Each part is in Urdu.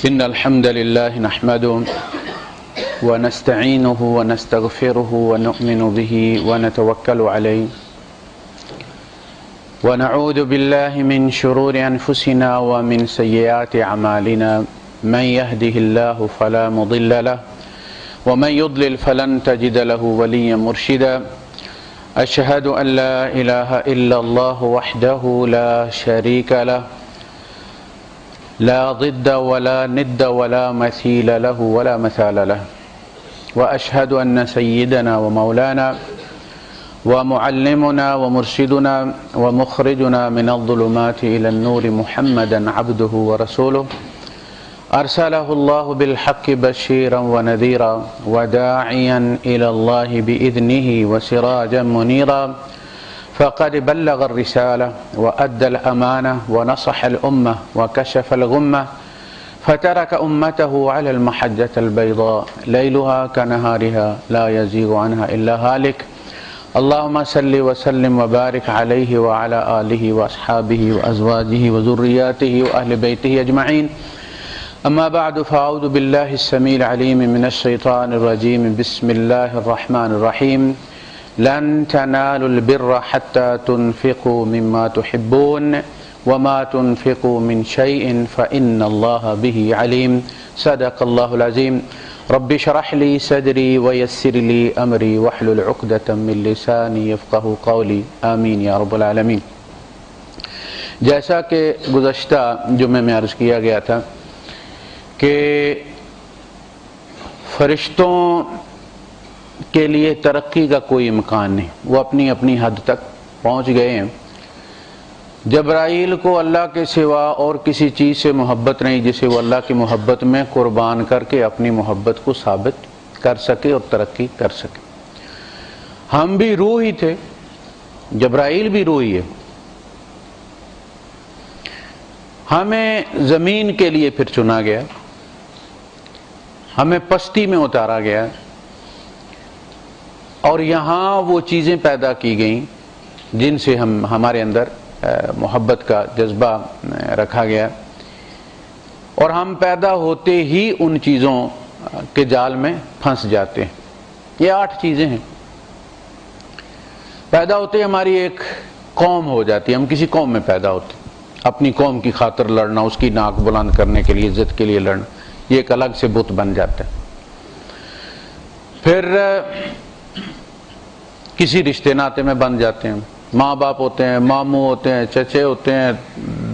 إن الحمد لله نحمده ونستعينه ونستغفره ونؤمن به ونتوكل عليه ونعوذ بالله من شرور أنفسنا ومن سيئات أعمالنا من يهده الله فلا مضل له ومن يضلل فلن تجد له وليا مرشدا أشهد أن لا إله إلا الله وحده لا شريك له لا ضد ولا ند ولا مثيل له ولا مثال له وأشهد أن سيدنا ومولانا ومعلمنا ومرشدنا ومخرجنا من الظلمات إلى النور محمدا عبده ورسوله أرسله الله بالحق بشيرا ونذيرا وداعيا إلى الله بإذنه وسراجا منيرا فقد بلغ الرسالة وأدى الأمانة ونصح الأمة وكشف الغمة فترك أمته على المحجة البيضاء ليلها كنهارها لا يزيغ عنها إلا هالك اللهم صل وسلم وبارك عليه وعلى آله وأصحابه وأزواجه وذرياته وأهل بيته أجمعين أما بعد فأعوذ بالله السميع العليم من الشيطان الرجيم بسم الله الرحمن الرحيم لن تنالوا البر حتى تنفقوا مما تحبون وما تنفقوا من شيء فإن الله به عليم صدق الله العظيم رب اشرح لي صدري ويسر لي أمري واحلل عقدة من لساني يفقهوا قولي آمين یا رب العالمین۔ جیسا کہ گزشتہ جمعے میں عرض کیا گیا تھا کہ فرشتوں کے لیے ترقی کا کوئی امکان نہیں، وہ اپنی اپنی حد تک پہنچ گئے ہیں۔ جبرائیل کو اللہ کے سوا اور کسی چیز سے محبت نہیں جسے وہ اللہ کی محبت میں قربان کر کے اپنی محبت کو ثابت کر سکے اور ترقی کر سکے۔ ہم بھی روح ہی تھے، جبرائیل بھی روح ہی ہے۔ ہمیں زمین کے لیے پھر چنا گیا، ہمیں پستی میں اتارا گیا اور یہاں وہ چیزیں پیدا کی گئیں جن سے ہمارے اندر محبت کا جذبہ رکھا گیا، اور ہم پیدا ہوتے ہی ان چیزوں کے جال میں پھنس جاتے ہیں۔ یہ 8 چیزیں ہیں۔ پیدا ہوتے ہماری ایک قوم ہو جاتی ہے، ہم کسی قوم میں پیدا ہوتے ہیں، اپنی قوم کی خاطر لڑنا، اس کی ناک بلند کرنے کے لیے، عزت کے لیے لڑنا، یہ ایک الگ سے بت بن جاتا ہے۔ پھر کسی رشتے ناطے میں بن جاتے ہیں، ماں باپ ہوتے ہیں، ماموں ہوتے ہیں، چچے ہوتے ہیں،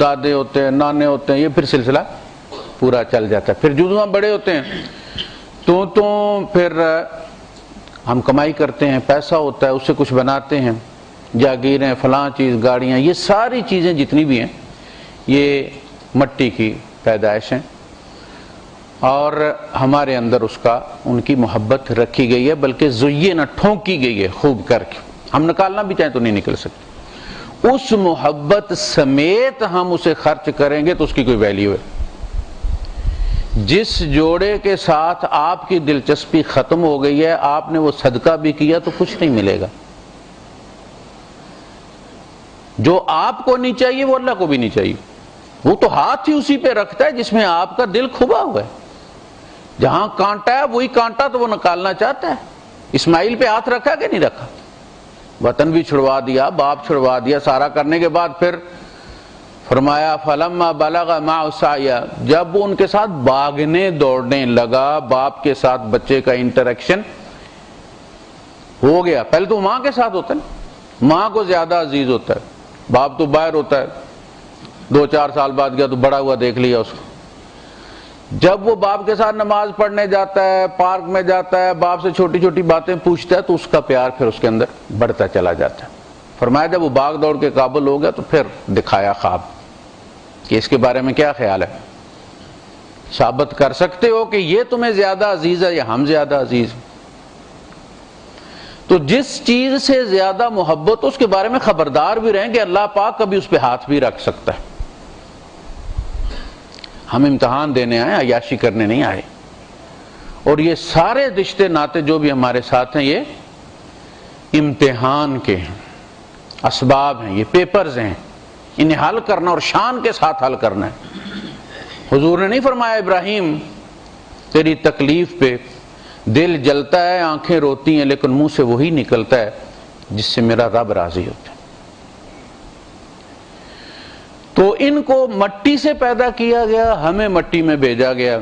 دادے ہوتے ہیں، نانے ہوتے ہیں، یہ پھر سلسلہ پورا چل جاتا ہے۔ پھر جو ہم بڑے ہوتے ہیں تو پھر ہم کمائی کرتے ہیں، پیسہ ہوتا ہے، اس سے کچھ بناتے ہیں، جاگیریں، فلاں چیز، گاڑیاں، یہ ساری چیزیں جتنی بھی ہیں یہ مٹی کی پیدائش ہیں، اور ہمارے اندر ان کی محبت رکھی گئی ہے، بلکہ زینا ٹھونکی گئی ہے خوب کر کے۔ ہم نکالنا بھی چاہیں تو نہیں نکل سکتے۔ اس محبت سمیت ہم اسے خرچ کریں گے تو اس کی کوئی ویلیو ہے۔ جس جوڑے کے ساتھ آپ کی دلچسپی ختم ہو گئی ہے، آپ نے وہ صدقہ بھی کیا تو کچھ نہیں ملے گا۔ جو آپ کو نہیں چاہیے وہ اللہ کو بھی نہیں چاہیے۔ وہ تو ہاتھ ہی اسی پہ رکھتا ہے جس میں آپ کا دل کھبا ہوا ہے۔ جہاں کانٹا ہے وہی کانٹا تو وہ نکالنا چاہتا ہے۔ اسماعیل پہ ہاتھ رکھا کہ نہیں رکھا؟ وطن بھی چھڑوا دیا، باپ چھڑوا دیا، سارا کرنے کے بعد پھر فرمایا فلما بلغ معه السعي، جب وہ ان کے ساتھ بھاگنے دوڑنے لگا، باپ کے ساتھ بچے کا انٹریکشن ہو گیا۔ پہلے تو ماں کے ساتھ ہوتا ہے، ماں کو زیادہ عزیز ہوتا ہے، باپ تو باہر ہوتا ہے، 2-4 سال بعد گیا تو بڑا ہوا دیکھ لیا اس کو۔ جب وہ باپ کے ساتھ نماز پڑھنے جاتا ہے، پارک میں جاتا ہے، باپ سے چھوٹی چھوٹی باتیں پوچھتا ہے تو اس کا پیار پھر اس کے اندر بڑھتا چلا جاتا ہے۔ فرمایا جب وہ بھاگ دوڑ کے قابل ہو گیا تو پھر دکھایا خواب کہ اس کے بارے میں کیا خیال ہے، ثابت کر سکتے ہو کہ یہ تمہیں زیادہ عزیز ہے یا ہم زیادہ عزیز ہیں؟ تو جس چیز سے زیادہ محبت اس کے بارے میں خبردار بھی رہیں کہ اللہ پاک کبھی اس پہ ہاتھ بھی رکھ سکتا ہے۔ ہم امتحان دینے آئے، عیاشی کرنے نہیں آئے۔ اور یہ سارے رشتے ناتے جو بھی ہمارے ساتھ ہیں یہ امتحان کے ہیں، اسباب ہیں، یہ پیپرز ہیں، انہیں حل کرنا اور شان کے ساتھ حل کرنا ہے۔ حضور نے نہیں فرمایا ابراہیم تیری تکلیف پہ دل جلتا ہے، آنکھیں روتی ہیں، لیکن منہ سے وہی نکلتا ہے جس سے میرا رب راضی ہوتا ہے۔ تو ان کو مٹی سے پیدا کیا گیا، ہمیں مٹی میں بھیجا گیا۔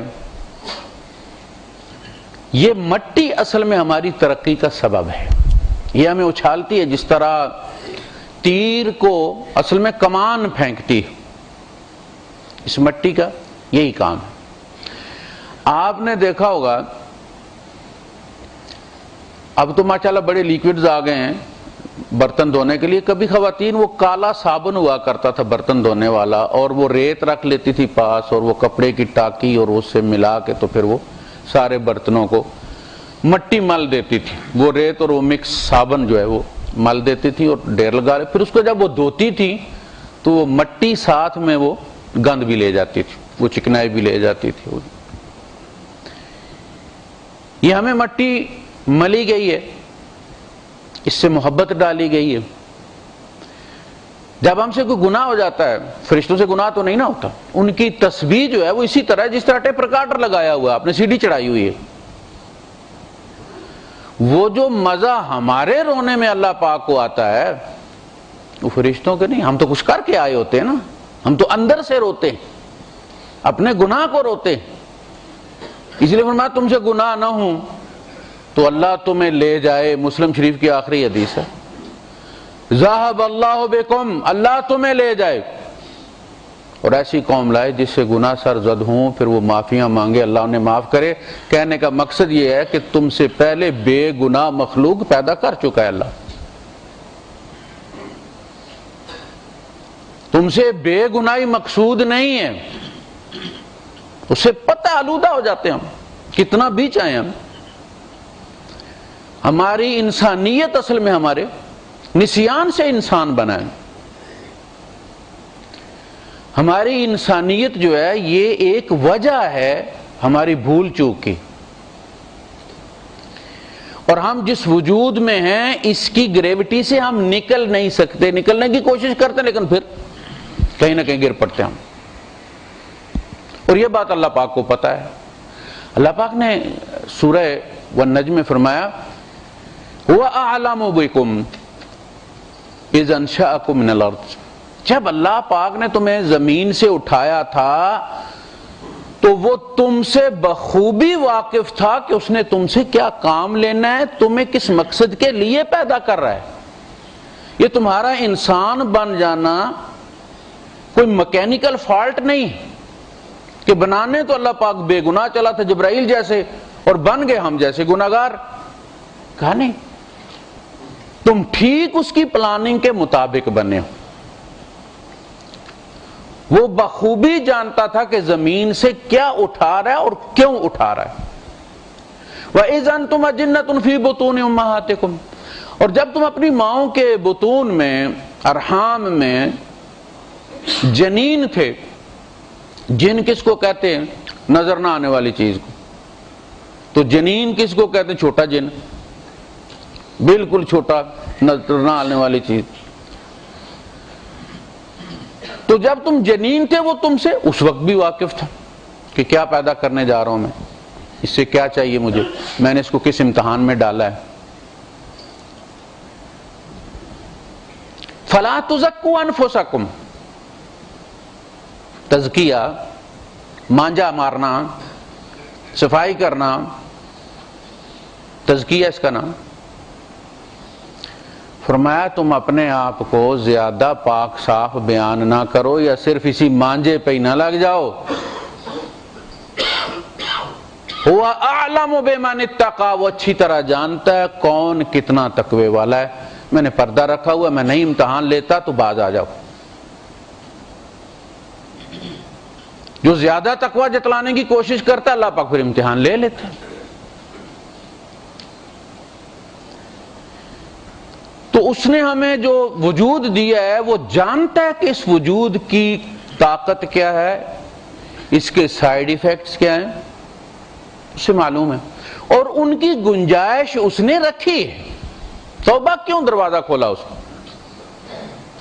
یہ مٹی اصل میں ہماری ترقی کا سبب ہے، یہ ہمیں اچھالتی ہے، جس طرح تیر کو اصل میں کمان پھینکتی ہے، اس مٹی کا یہی کام ہے۔ آپ نے دیکھا ہوگا اب تو ماشاءاللہ بڑے لیکوڈز آ گئے ہیں برتن دھونے کے لیے۔ کبھی خواتین وہ کالا صابن ہوا کرتا تھا برتن دھونے والا، اور وہ ریت رکھ لیتی تھی پاس، اور وہ کپڑے کی ٹاکی اور اس سے ملا کے تو پھر وہ سارے برتنوں کو مٹی مل دیتی تھی، وہ ریت اور وہ مکس صابن جو ہے وہ مل دیتی تھی اور ڈھیر لگا لے۔ پھر اس کو جب وہ دھوتی تھی تو وہ مٹی ساتھ میں وہ گند بھی لے جاتی تھی، وہ چکنائی بھی لے جاتی تھی۔ یہ ہمیں مٹی ملی گئی ہے، اس سے محبت ڈالی گئی ہے۔ جب ہم سے کوئی گناہ ہو جاتا ہے، فرشتوں سے گناہ تو نہیں نہ ہوتا، ان کی تسبیح جو ہے وہ اسی طرح جس طرح ٹیپ ریکارڈر لگایا ہوا ہے، آپ نے سی ڈی چڑھائی ہوئی ہے۔ وہ جو مزہ ہمارے رونے میں اللہ پاک کو آتا ہے وہ فرشتوں کے نہیں۔ ہم تو کچھ کر کے آئے ہوتے ہیں نا، ہم تو اندر سے روتے ہیں، اپنے گناہ کو روتے ہیں۔ اس لیے فرمایا تم سے گناہ نہ ہوں تو اللہ تمہیں لے جائے، مسلم شریف کی آخری حدیث ہے، ذہب اللہ بکم، اللہ تمہیں لے جائے اور ایسی قوم لائے جس سے گناہ سرزد ہوں، پھر وہ معافیاں مانگے، اللہ انہیں معاف کرے۔ کہنے کا مقصد یہ ہے کہ تم سے پہلے بے گناہ مخلوق پیدا کر چکا ہے اللہ، تم سے بے گناہی مقصود نہیں ہے، اس سے پتہ آلودہ ہو جاتے ہیں ہم کتنا بھی چاہیں ہم۔ ہماری انسانیت اصل میں ہمارے نسیان سے انسان بنا ہے۔ ہماری انسانیت جو ہے یہ ایک وجہ ہے ہماری بھول چوک کی، اور ہم جس وجود میں ہیں اس کی گریوٹی سے ہم نکل نہیں سکتے، نکلنے کی کوشش کرتے ہیں لیکن پھر کہیں نہ کہیں گر پڑتے ہیں ہم، اور یہ بات اللہ پاک کو پتہ ہے۔ اللہ پاک نے سورہ والنجم میں فرمایا وَأَعْلَمُ بِكُمْ إِذْ أَنشَأَكُم مِّنَ الْأَرْضِ، جب اللہ پاک نے تمہیں زمین سے اٹھایا تھا تو وہ تم سے بخوبی واقف تھا کہ اس نے تم سے کیا کام لینا ہے، تمہیں کس مقصد کے لیے پیدا کر رہا ہے۔ یہ تمہارا انسان بن جانا کوئی مکینیکل فالٹ نہیں کہ بنانے تو اللہ پاک بے گناہ چلا تھا جبرائیل جیسے اور بن گئے ہم جیسے گناہگار، کہا نہیں، تم ٹھیک اس کی پلاننگ کے مطابق بنے ہو۔ وہ بخوبی جانتا تھا کہ زمین سے کیا اٹھا رہا ہے اور کیوں اٹھا رہا ہے۔ وَإِذْ أَنْتُمْ أَجِنَّةٌ فِي بُطُونِ أُمَّهَاتِكُمْ، اور جب تم اپنی ماؤں کے بطون میں، ارحام میں جنین تھے، جن کس کو کہتے ہیں؟ نظر نہ آنے والی چیز کو، تو جنین کس کو کہتے ہیں؟ چھوٹا جن، بالکل چھوٹا نظر نہ آنے والی چیز۔ تو جب تم جنین تھے وہ تم سے اس وقت بھی واقف تھا کہ کیا پیدا کرنے جا رہا ہوں میں، اس سے کیا چاہیے مجھے، میں نے اس کو کس امتحان میں ڈالا ہے۔ فَلَا تُزَكُّوا أَنفُسَكُمْ، تزکیہ، مانجا مارنا، صفائی کرنا، تزکیہ اس کا نام۔ فرمایا تم اپنے آپ کو زیادہ پاک صاف بیان نہ کرو یا صرف اسی مانجے پہ ہی نہ لگ جاؤ۔ هو اعلم بمن اتقى، وہ اچھی طرح جانتا ہے کون کتنا تقوی والا ہے۔ میں نے پردہ رکھا ہوا، میں نہیں امتحان لیتا تو باز آ جاؤ۔ جو زیادہ تقوی جتلانے کی کوشش کرتا ہے اللہ پاک پھر امتحان لے لیتے ہیں۔ تو اس نے ہمیں جو وجود دیا ہے وہ جانتا ہے کہ اس وجود کی طاقت کیا ہے، اس کے سائیڈ ایفیکٹس کیا ہیں، اسے معلوم ہے، اور ان کی گنجائش اس نے رکھی ہے۔ توبہ کیوں دروازہ کھولا اس کو؟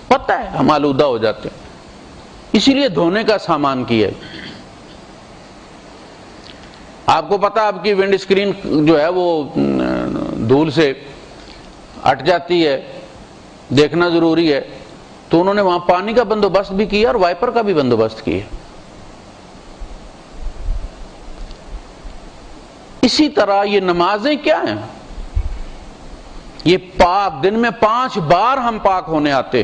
پتہ ہے ہم آلودہ ہو جاتے ہیں، اسی لیے دھونے کا سامان کیا ہے۔ آپ کو پتا آپ کی ونڈ اسکرین جو ہے وہ دھول سے ہٹ جاتی ہے، دیکھنا ضروری ہے، تو انہوں نے وہاں پانی کا بندوبست بھی کیا اور وائپر کا بھی بندوبست کیا۔ اسی طرح یہ نمازیں کیا ہیں؟ یہ پاک، دن میں 5 بار ہم پاک ہونے آتے۔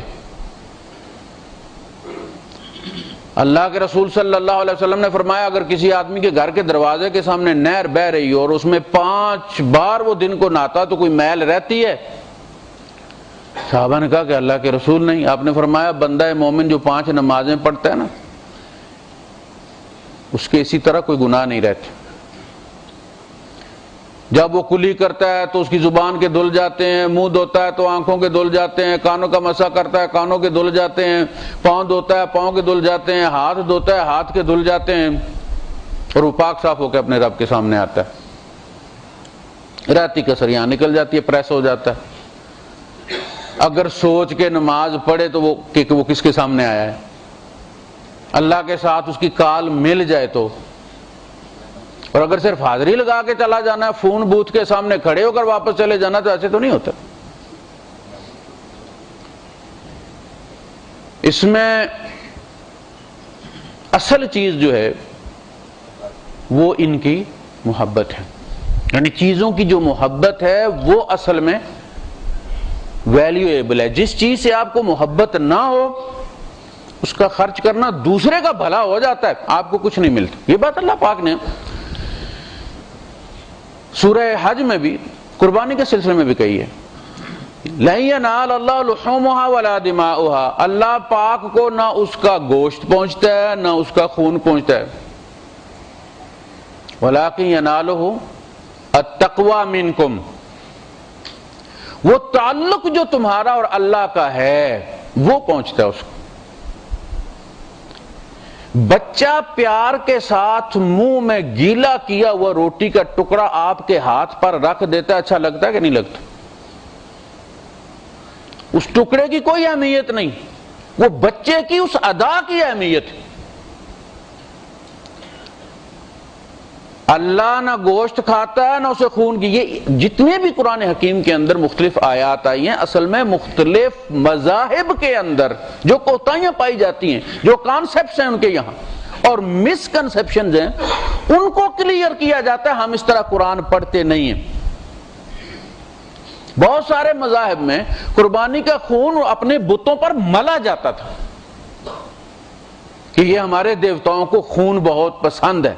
اللہ کے رسول صلی اللہ علیہ وسلم نے فرمایا اگر کسی آدمی کے گھر کے دروازے کے سامنے نہر بہہ رہی ہو اور اس میں 5 بار وہ دن کو نہاتا تو کوئی میل رہتی ہے؟ صحابہ نے کہا کہ اللہ کے رسول نہیں۔ آپ نے فرمایا بندہ مومن جو 5 نمازیں پڑھتا ہے نا، اس کے اسی طرح کوئی گناہ نہیں رہتے۔ جب وہ کلی کرتا ہے تو اس کی زبان کے دھل جاتے ہیں، منہ دھوتا ہے تو آنکھوں کے دھل جاتے ہیں، کانوں کا مسح کرتا ہے کانوں کے دھل جاتے ہیں، پاؤں دھوتا ہے پاؤں کے دھل جاتے ہیں، ہاتھ دھوتا ہے ہاتھ کے دھل جاتے ہیں، اور وہ پاک صاف ہو کے اپنے رب کے سامنے آتا ہے۔ رہتی کسر یہاں نکل جاتی ہے، پریس ہو جاتا ہے۔ اگر سوچ کے نماز پڑھے تو وہ کس کے سامنے آیا ہے، اللہ کے ساتھ اس کی کال مل جائے تو، اور اگر صرف حاضری لگا کے چلا جانا ہے، فون بوتھ کے سامنے کھڑے ہو کر واپس چلے جانا، تو ایسے تو نہیں ہوتا۔ اس میں اصل چیز جو ہے وہ ان کی محبت ہے، یعنی چیزوں کی جو محبت ہے وہ اصل میں ویلیویبل ہے۔ جس چیز سے آپ کو محبت نہ ہو اس کا خرچ کرنا دوسرے کا بھلا ہو جاتا ہے، آپ کو کچھ نہیں ملتا۔ یہ بات اللہ پاک نے سورہ حج میں بھی قربانی کے سلسلے میں بھی کہی ہے، لَن يَنَالَ اللَّهُ لُحُومُهَا وَلَا دِمَاؤُهَا، اللہ پاک کو نہ اس کا گوشت پہنچتا ہے نہ اس کا خون پہنچتا ہے، وَلَٰكِن يَنَالُهُ التَّقْوَىٰ مِنكُمْ، وہ تعلق جو تمہارا اور اللہ کا ہے وہ پہنچتا ہے اس کو۔ بچہ پیار کے ساتھ منہ میں گیلا کیا ہوا روٹی کا ٹکڑا آپ کے ہاتھ پر رکھ دیتا ہے، اچھا لگتا ہے کہ نہیں لگتا؟ اس ٹکڑے کی کوئی اہمیت نہیں، وہ بچے کی اس ادا کی اہمیت ہے۔ اللہ نہ گوشت کھاتا ہے نہ اسے خون کی۔ یہ جتنے بھی قرآن حکیم کے اندر مختلف آیات آئی ہیں، اصل میں مختلف مذاہب کے اندر جو کوتاہیاں پائی جاتی ہیں، جو کانسیپٹس ہیں ان کے یہاں اور مس کنسیپشنز ہیں، ان کو کلیئر کیا جاتا ہے۔ ہم اس طرح قرآن پڑھتے نہیں ہیں۔ بہت سارے مذاہب میں قربانی کا خون اپنے بتوں پر ملا جاتا تھا کہ یہ ہمارے دیوتاؤں کو خون بہت پسند ہے۔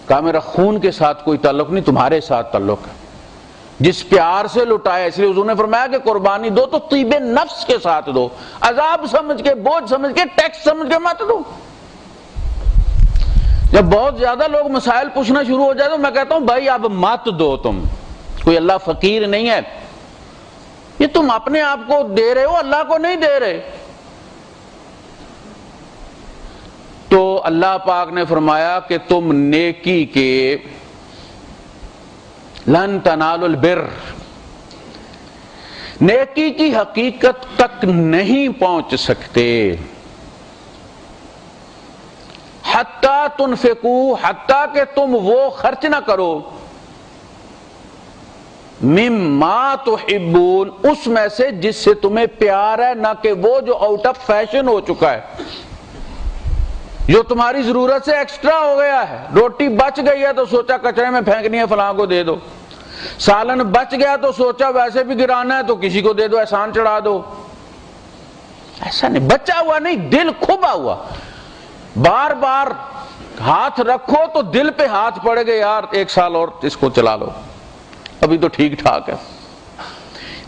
کہا میرا خون کے ساتھ کوئی تعلق نہیں، تمہارے ساتھ تعلق ہے۔ جس پیار سے لٹایا، اس لیے حضور نے فرمایا کہ قربانی دو تو طیب نفس کے ساتھ دو، عذاب سمجھ کے، بوجھ سمجھ کے، ٹیکس سمجھ کے مت دو۔ جب بہت زیادہ لوگ مسائل پوچھنا شروع ہو جائے تو میں کہتا ہوں بھائی اب مت دو، تم کوئی اللہ فقیر نہیں ہے، یہ تم اپنے آپ کو دے رہے ہو، اللہ کو نہیں دے رہے۔ تو اللہ پاک نے فرمایا کہ تم نیکی کے لن تنالوا البر، نیکی کی حقیقت تک نہیں پہنچ سکتے، حتیٰ تنفقوا، حتیٰ کہ تم وہ خرچ نہ کرو، مما تحبون، اس میں سے جس سے تمہیں پیار ہے، نہ کہ وہ جو آؤٹ آف فیشن ہو چکا ہے، جو تمہاری ضرورت سے ایکسٹرا ہو گیا ہے۔ روٹی بچ گئی ہے تو سوچا کچرے میں پھینکنی ہے، فلاں کو دے دو۔ سالن بچ گیا تو سوچا ویسے بھی گرانا ہے تو کسی کو دے دو، احسان چڑھا دو۔ ایسا نہیں، بچا ہوا نہیں، دل کھبا ہوا۔ بار بار ہاتھ رکھو تو دل پہ ہاتھ پڑے گے، یار 1 سال اور اس کو چلا لو، ابھی تو ٹھیک ٹھاک ہے۔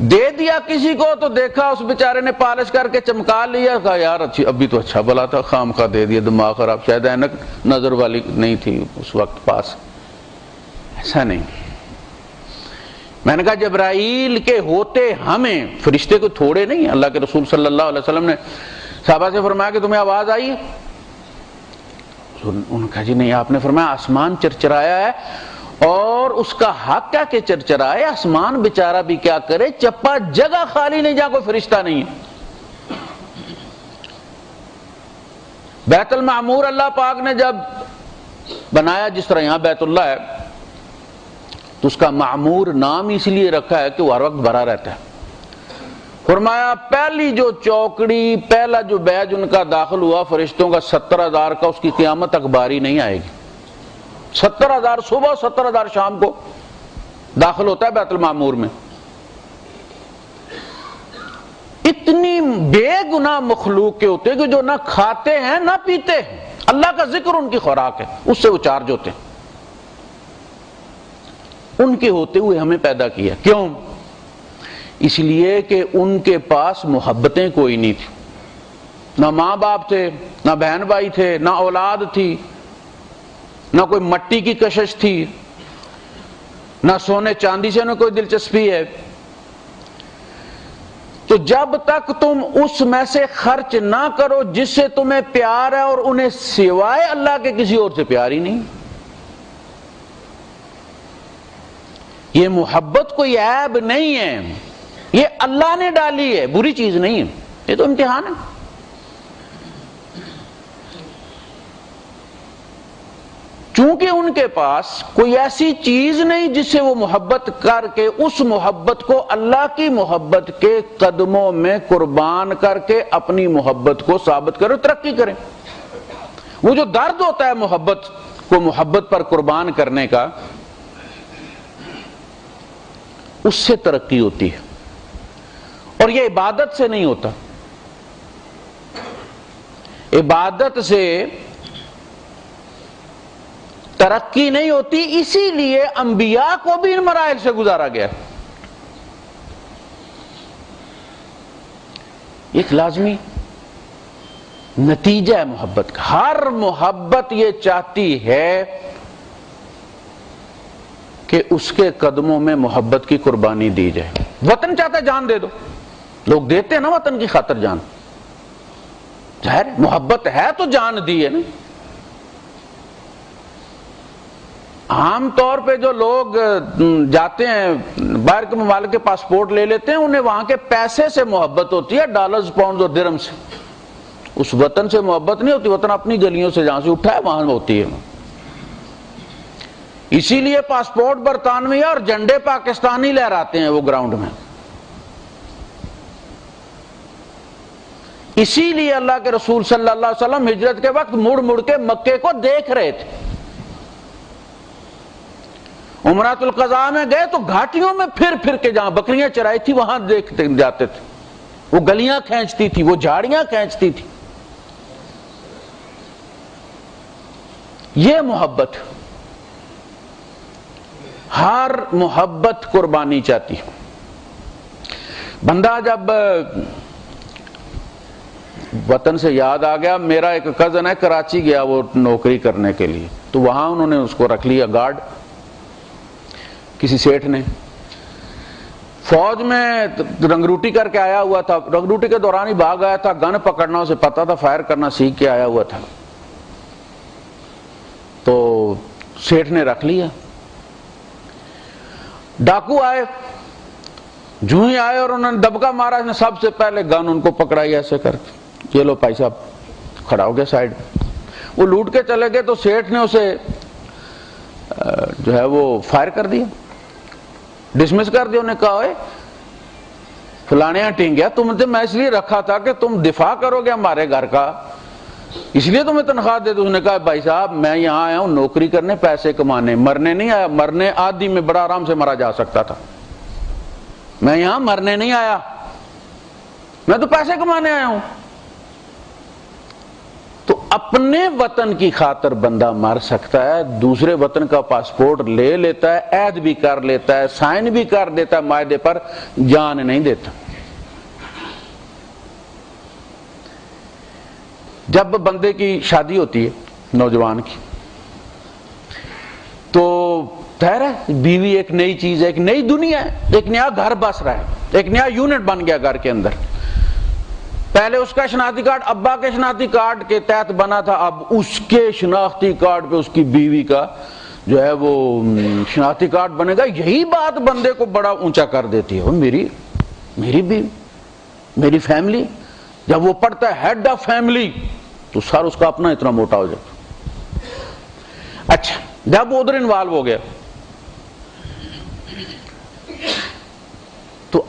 دے دیا کسی کو تو دیکھا اس بیچارے نے پالش کر کے چمکا لیا، کہا یار اچھی، ابھی تو اچھا بلا تھا، خام خواہ دے دیا، دماغ خراب، شاید اینک نظر والی نہیں تھی اس وقت پاس۔ ایسا نہیں۔ میں نے کہا جبرائیل کے ہوتے ہمیں، فرشتے کو تھوڑے نہیں، اللہ کے رسول صلی اللہ علیہ وسلم نے صحابہ سے فرمایا کہ تمہیں آواز آئی ہے؟ انہوں نے کہا جی نہیں۔ آپ نے فرمایا آسمان چرچرایا ہے، اور اس کا حق کیا کہ چرچرائے، آسمان بیچارہ بھی کیا کرے، چپا جگہ خالی نہیں جہاں کوئی فرشتہ نہیں ہے۔ بیت المعمور اللہ پاک نے جب بنایا، جس طرح یہاں بیت اللہ ہے، تو اس کا معمور نام اس لیے رکھا ہے کہ وہ ہر وقت بھرا رہتا ہے۔ فرمایا پہلی جو چوکڑی، پہلا جو بیج ان کا داخل ہوا فرشتوں کا 70,000 کا، اس کی قیامت تک باری نہیں آئے گی۔ 70,000 صبح، 70,000 شام کو داخل ہوتا ہے بیت المعمور میں۔ اتنی بے گناہ مخلوق کے ہوتے کہ جو نہ کھاتے ہیں نہ پیتے ہیں، اللہ کا ذکر ان کی خوراک ہے، اس سے وہ چارج ہوتے ہیں۔ ان کے ہوتے ہوئے ہمیں پیدا کیا، کیوں؟ اس لیے کہ ان کے پاس محبتیں کوئی نہیں تھی، نہ ماں باپ تھے، نہ بہن بھائی تھے، نہ اولاد تھی، نہ کوئی مٹی کی کشش تھی، نہ سونے چاندی سے نہ کوئی دلچسپی ہے۔ تو جب تک تم اس میں سے خرچ نہ کرو جس سے تمہیں پیار ہے، اور انہیں سوائے اللہ کے کسی اور سے پیار ہی نہیں۔ یہ محبت کوئی عیب نہیں ہے، یہ اللہ نے ڈالی ہے، بری چیز نہیں ہے، یہ تو امتحان ہے۔ چونکہ ان کے پاس کوئی ایسی چیز نہیں جس سے وہ محبت کر کے اس محبت کو اللہ کی محبت کے قدموں میں قربان کر کے اپنی محبت کو ثابت کرے، ترقی کرے۔ وہ جو درد ہوتا ہے محبت کو محبت پر قربان کرنے کا، اس سے ترقی ہوتی ہے، اور یہ عبادت سے نہیں ہوتا۔ عبادت سے ترقی نہیں ہوتی، اسی لیے انبیاء کو بھی ان مراحل سے گزارا گیا۔ ایک لازمی نتیجہ ہے محبت کا۔ ہر محبت یہ چاہتی ہے کہ اس کے قدموں میں محبت کی قربانی دی جائے۔ وطن چاہتا ہے جان دے دو، لوگ دیتے ہیں نا وطن کی خاطر جان، ظاہر محبت ہے تو جان دی ہے نا۔ عام طور پہ جو لوگ جاتے ہیں باہر کے ممالک کے پاسپورٹ لے لیتے ہیں، انہیں وہاں کے پیسے سے محبت ہوتی ہے، ڈالرز، پاؤنڈز اور درہم سے، اس وطن سے محبت نہیں ہوتی۔ وطن اپنی گلیوں سے جہاں سے اٹھا ہے وہاں ہوتی ہے۔ اسی لیے پاسپورٹ برطانوی اور جھنڈے پاکستانی لہراتے ہیں وہ گراؤنڈ میں۔ اسی لیے اللہ کے رسول صلی اللہ علیہ وسلم ہجرت کے وقت مڑ مڑ کے مکے کو دیکھ رہے تھے۔ عمرۃ القضاء میں گئے تو گھاٹیوں میں پھر پھر کے جہاں بکریاں چرائی تھی وہاں دیکھتے جاتے تھے، وہ گلیاں کھینچتی تھی، وہ جھاڑیاں کھینچتی تھی۔ یہ محبت، ہر محبت قربانی چاہتی ہے۔ بندہ جب وطن سے یاد آ گیا، میرا ایک کزن ہے کراچی گیا وہ نوکری کرنے کے لیے، تو وہاں انہوں نے اس کو رکھ لیا گارڈ، کسی سیٹھ نے۔ فوج میں رنگروٹی کر کے آیا ہوا تھا، رنگروٹی کے دوران ہی بھاگ آیا تھا، گن پکڑنا اسے پتا تھا، فائر کرنا سیکھ کے آیا ہوا تھا، تو سیٹھ نے رکھ لیا۔ ڈاکو آئے، جو ہی آئے اور انہوں نے دبکا مارا، اس نے سب سے پہلے گن ان کو پکڑائی ایسے کر کے، یہ لو بھائی صاحب، کھڑا ہو گیا سائڈ۔ وہ لوٹ کے چلے گئے تو سیٹھ نے اسے جو ہے وہ فائر کر دیا، ڈسمس کر دیا۔ انہوں نے کہا اوے فلانے یہاں ٹنگ گیا، تم نے میں اس لیے رکھا تھا کہ تم دفاع کرو گے ہمارے گھر کا، اس لیے تمہیں تنخواہ دے دو۔ اس نے کہا بھائی صاحب میں یہاں آیا ہوں نوکری کرنے، پیسے کمانے، مرنے نہیں آیا۔ مرنے آدھی میں بڑا آرام سے مرا جا سکتا تھا، میں یہاں مرنے نہیں آیا، میں تو پیسے کمانے آیا ہوں۔ تو اپنے وطن کی خاطر بندہ مر سکتا ہے، دوسرے وطن کا پاسپورٹ لے لیتا ہے، عہد بھی کر لیتا ہے، سائن بھی کر دیتا ہے معاہدے پر، جان نہیں دیتا۔ جب بندے کی شادی ہوتی ہے نوجوان کی، تو ظاہر ہے بیوی ایک نئی چیز ہے، ایک نئی دنیا ہے، ایک نیا گھر بس رہا ہے، ایک نیا یونٹ بن گیا گھر کے اندر۔ پہلے اس کا شناختی کارڈ ابا کے شناختی کارڈ کے تحت بنا تھا، اب اس کے شناختی کارڈ پہ اس کی بیوی کا جو ہے وہ شناختی کارڈ بنے گا۔ یہی بات بندے کو بڑا اونچا کر دیتی ہے، میری بیوی، میری فیملی۔ جب وہ پڑھتا ہے ہیڈ آف فیملی تو سر اس کا اپنا اتنا موٹا ہو جاتا۔ اچھا جب وہ ادھر انوالو ہو گیا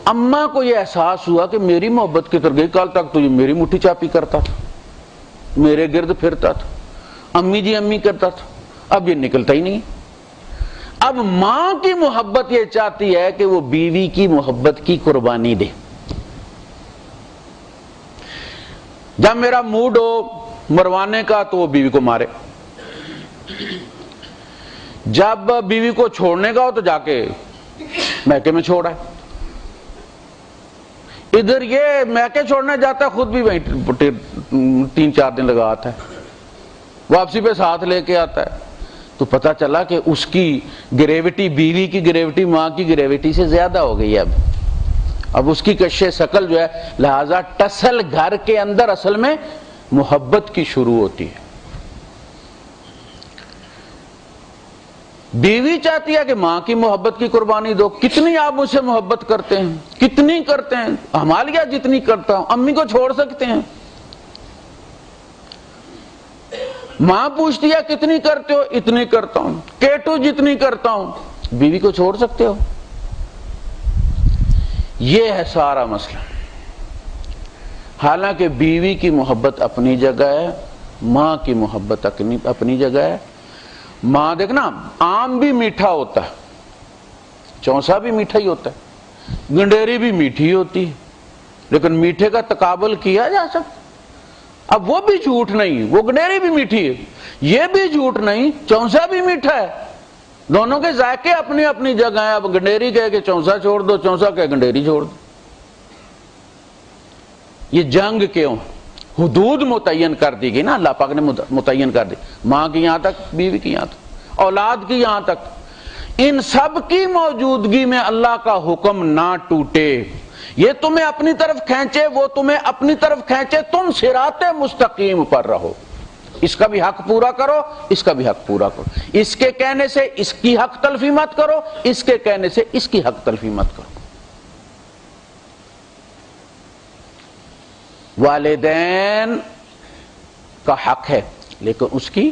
اماں کو یہ احساس ہوا کہ میری محبت کدھر گئی، کل تک تو یہ میری مٹھی چاپی کرتا تھا، میرے گرد پھرتا تھا، امی جی امی کرتا تھا، اب یہ نکلتا ہی نہیں۔ اب ماں کی محبت یہ چاہتی ہے کہ وہ بیوی کی محبت کی قربانی دے۔ جب میرا موڈ ہو مروانے کا تو وہ بیوی کو مارے، جب بیوی کو چھوڑنے کا ہو تو جا کے میکے میں چھوڑا ہے۔ ادھر یہ میکے چھوڑنے جاتا ہے، خود بھی وہیں 3-4 دن لگا آتا ہے، واپسی پہ ساتھ لے کے آتا ہے، تو پتہ چلا کہ اس کی گریوٹی، بیوی کی گریوٹی ماں کی گریوٹی سے زیادہ ہو گئی ہے۔ اب اس کی کشش ثقل جو ہے، لہذا ٹسل گھر کے اندر اصل میں محبت کی شروع ہوتی ہے۔ بیوی چاہتی ہے کہ ماں کی محبت کی قربانی دو۔ کتنی آپ مجھ سے محبت کرتے ہیں، کتنی کرتے ہیں؟ ہمالیہ جتنی کرتا ہوں، امی کو چھوڑ سکتے ہیں؟ ماں پوچھتی ہے کتنی کرتے ہو؟ اتنی کرتا ہوں۔ کیٹو جتنی کرتا ہوں، بیوی کو چھوڑ سکتے ہو؟ یہ ہے سارا مسئلہ۔ حالانکہ بیوی کی محبت اپنی جگہ ہے، ماں کی محبت اپنی جگہ ہے۔ ماں دیکھنا، آم بھی میٹھا ہوتا ہے، چونسا بھی میٹھا ہی ہوتا ہے، گنڈیری بھی میٹھی ہوتی ہے، لیکن میٹھے کا تقابل کیا جا سکتا؟ اب وہ بھی جھوٹ نہیں، وہ گنڈیری بھی میٹھی ہے، یہ بھی جھوٹ نہیں، چونسا بھی میٹھا ہے، دونوں کے ذائقے اپنی اپنی جگہ ہیں۔ اب گنڈیری کہے کہ چونسا چھوڑ دو، چونسا کہے گنڈیری چھوڑ دو۔ یہ جنگ کیوں؟ حدود متعین کر دی گئی نا، اللہ پاک نے متعین کر دی، ماں کی یہاں تک، بیوی کی یہاں تک، اولاد کی یہاں تک۔ ان سب کی موجودگی میں اللہ کا حکم نہ ٹوٹے، یہ تمہیں اپنی طرف کھینچے، وہ تمہیں اپنی طرف کھینچے، تم صراط مستقیم پر رہو۔ اس کا بھی حق پورا کرو، اس کا بھی حق پورا کرو، اس کے کہنے سے اس کی حق تلفی مت کرو، اس کے کہنے سے اس کی حق تلفی مت کرو۔ والدین کا حق ہے، لیکن اس کی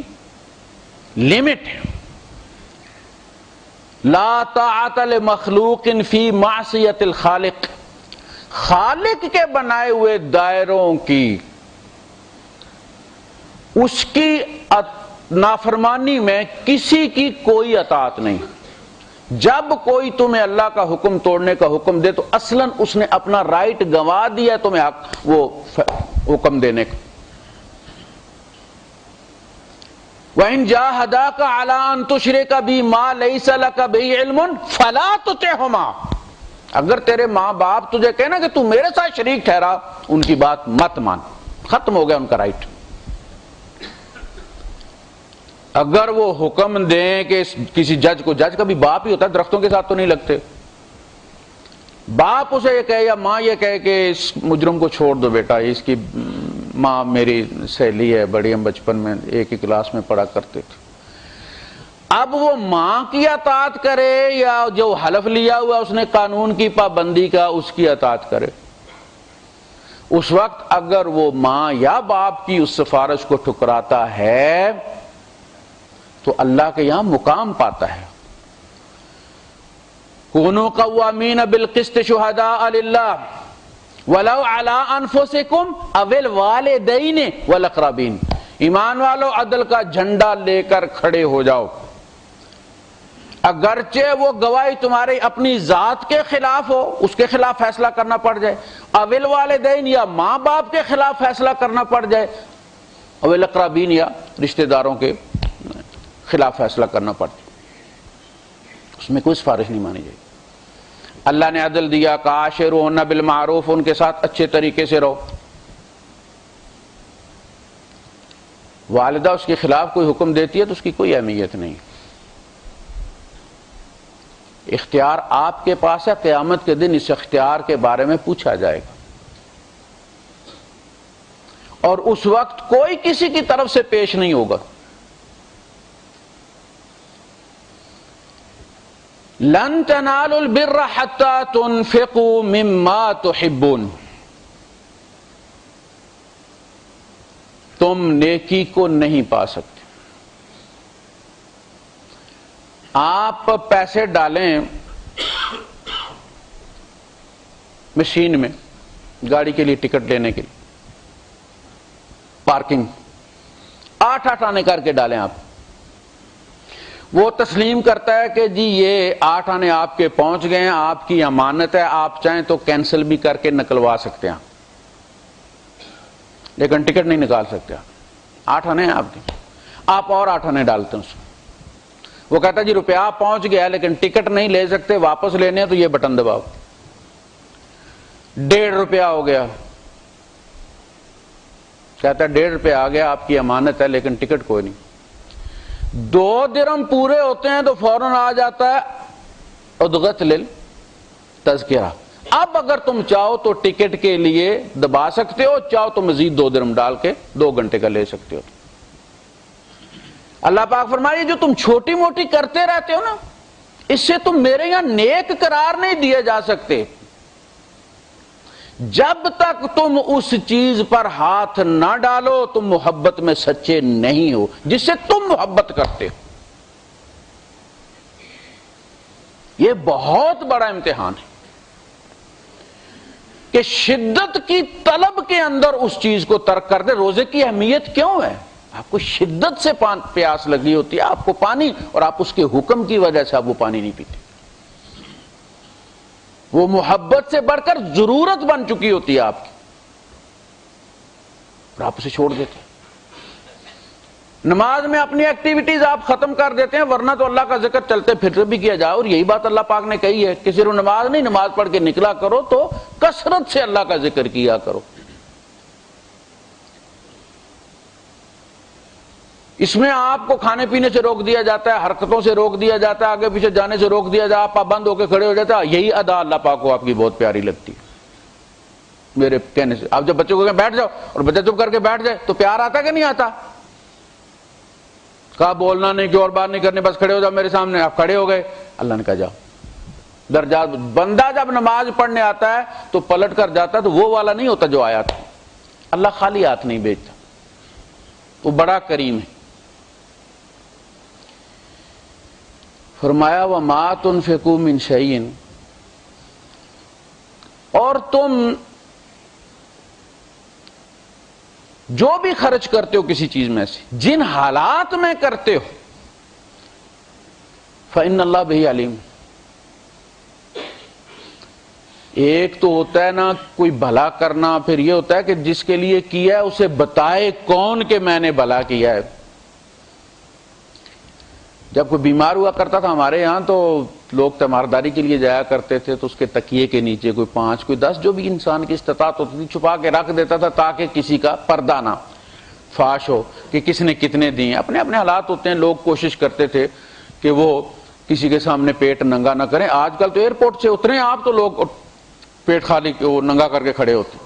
لمٹ ہے۔ لا طاعت لمخلوق فی معصیت الخالق، خالق کے بنائے ہوئے دائروں کی، اس کی نافرمانی میں کسی کی کوئی اطاعت نہیں۔ جب کوئی تمہیں اللہ کا حکم توڑنے کا حکم دے تو اصلاً اس نے اپنا رائٹ گنوا دیا ہے تمہیں حق وہ حکم دینے کا۔ وَإِن جَاهَدَاكَ عَلَىٰ أَن تُشْرِكَ بِي مَا لَيْسَ لَكَ بِهِ عِلْمٌ فَلَا تُطِعْهُمَا، اگر تیرے ماں باپ تجھے کہنا کہ تو میرے ساتھ شریک ٹھہرا، ان کی بات مت مان، ختم ہو گیا ان کا رائٹ۔ اگر وہ حکم دیں کہ کسی جج کو، جج کا بھی باپ ہی ہوتا ہے، درختوں کے ساتھ تو نہیں لگتے، باپ اسے یہ کہے یا ماں یہ کہے کہ اس مجرم کو چھوڑ دو بیٹا، اس کی ماں میری سہیلی ہے بڑی، ہم بچپن میں ایک ہی کلاس میں پڑھا کرتے تھے، اب وہ ماں کی اطاعت کرے یا جو حلف لیا ہوا اس نے قانون کی پابندی کا اس کی اطاعت کرے، اس وقت اگر وہ ماں یا باپ کی اس سفارش کو ٹھکراتا ہے تو اللہ کے یہاں مقام پاتا ہے۔ کونوا قوامین بالقسط شہداء للہ ولو علی انفسکم او الوالدین والاقربین، ایمان والو عدل کا جھنڈا لے کر کھڑے ہو جاؤ، اگرچہ وہ گواہی تمہاری اپنی ذات کے خلاف ہو، اس کے خلاف فیصلہ کرنا پڑ جائے، او الوالدین یا ماں باپ کے خلاف فیصلہ کرنا پڑ جائے، او الاقربین یا رشتہ داروں کے خلاف فیصلہ کرنا پڑتا، اس میں کوئی سفارش نہیں مانی جائے گی۔ اللہ نے عدل دیا، کاشروہن بالمعروف، ان کے ساتھ اچھے طریقے سے رہو۔ والدہ اس کے خلاف کوئی حکم دیتی ہے تو اس کی کوئی اہمیت نہیں، اختیار آپ کے پاس ہے، قیامت کے دن اس اختیار کے بارے میں پوچھا جائے گا، اور اس وقت کوئی کسی کی طرف سے پیش نہیں ہوگا۔ لن تنالوا البر حتى تنفقوا مما تحبون، تم نیکی کو نہیں پا سکتے، آپ پیسے ڈالیں مشین میں گاڑی کے لیے ٹکٹ لینے کے لیے پارکنگ 8 آنے کر کے ڈالیں آپ. وہ تسلیم کرتا ہے کہ جی یہ 8 آنے آپ کے پہنچ گئے ہیں, آپ کی امانت ہے, آپ چاہیں تو کینسل بھی کر کے نکلوا سکتے ہیں, لیکن ٹکٹ نہیں نکال سکتے. 8 آنے ہیں آپ کے, آپ اور 8 آنے ڈالتے ہیں اس میں. وہ کہتا ہے جی روپیہ پہنچ گیا لیکن ٹکٹ نہیں لے سکتے, واپس لینے ہیں تو یہ بٹن دباؤ. 1.5 روپیہ ہو گیا, کہتا ہے 1.5 روپیہ آ گیا, آپ کی امانت ہے لیکن ٹکٹ کوئی نہیں. 2 درہم پورے ہوتے ہیں تو فوراً آ جاتا ہے ادغت للتذکرہ. اب اگر تم چاہو تو ٹکٹ کے لیے دبا سکتے ہو, چاہو تو مزید 2 درہم ڈال کے 2 گھنٹے کا لے سکتے ہو. اللہ پاک فرمائے جو تم چھوٹی موٹی کرتے رہتے ہو نا, اس سے تم میرے یہاں نیک قرار نہیں دیے جا سکتے جب تک تم اس چیز پر ہاتھ نہ ڈالو. تم محبت میں سچے نہیں ہو جس سے تم محبت کرتے ہو. یہ بہت بڑا امتحان ہے کہ شدت کی طلب کے اندر اس چیز کو ترک کر دے. روزے کی اہمیت کیوں ہے؟ آپ کو شدت سے پیاس لگی ہوتی ہے, آپ کو پانی, اور آپ اس کے حکم کی وجہ سے آپ وہ پانی نہیں پیتے. وہ محبت سے بڑھ کر ضرورت بن چکی ہوتی ہے آپ کی, اور آپ اسے چھوڑ دیتے ہیں. نماز میں اپنی ایکٹیویٹیز آپ ختم کر دیتے ہیں, ورنہ تو اللہ کا ذکر چلتے پھرتے بھی کیا جائے. اور یہی بات اللہ پاک نے کہی ہے کہ صرف نماز نہیں, نماز پڑھ کے نکلا کرو تو کثرت سے اللہ کا ذکر کیا کرو. اس میں آپ کو کھانے پینے سے روک دیا جاتا ہے, حرکتوں سے روک دیا جاتا ہے, آگے پیچھے جانے سے روک دیا جاتا ہے, آپ پابند ہو کے کھڑے ہو جاتے ہیں. یہی ادا اللہ پاک کو آپ کی بہت پیاری لگتی ہے میرے کہنے سے. آپ جب بچوں کو کہیں بیٹھ جاؤ اور بچہ چپ کر کے بیٹھ جائے تو پیار آتا کہ نہیں آتا؟ کہا بولنا نہیں, کہ اور بات نہیں کرنی, بس کھڑے ہو جاؤ میرے سامنے. آپ کھڑے ہو گئے, اللہ نے کہا جاؤ. درجات. بندہ جب نماز پڑھنے آتا ہے تو پلٹ کر جاتا ہے تو وہ والا نہیں ہوتا جو آیا تھا. اللہ خالی ہاتھ نہیں بھیجتا, وہ بڑا کریم ہے. فرمایا وَمَا تُنْفِقُوا مِنْ شَيْءٍ, اور تم جو بھی خرچ کرتے ہو کسی چیز میں سے, جن حالات میں کرتے ہو, فَإِنَّ اللَّهَ بِهِ عَلِيمٌ. ایک تو ہوتا ہے نا کوئی بھلا کرنا, پھر یہ ہوتا ہے کہ جس کے لیے کیا ہے اسے بتائے کون کہ میں نے بھلا کیا ہے. جب کوئی بیمار ہوا کرتا تھا ہمارے یہاں تو لوگ تیمارداری کے لیے جایا کرتے تھے, تو اس کے تکیے کے نیچے کوئی 5 کوئی 10 جو بھی انسان کی استطاعت ہوتی تھی چھپا کے رکھ دیتا تھا تاکہ کسی کا پردہ نہ فاش ہو کہ کس نے کتنے دیے. اپنے اپنے حالات ہوتے ہیں, لوگ کوشش کرتے تھے کہ وہ کسی کے سامنے پیٹ ننگا نہ کریں. آج کل تو ایئرپورٹ سے اترے آپ تو لوگ پیٹ خالی ننگا کر کے کھڑے ہوتے.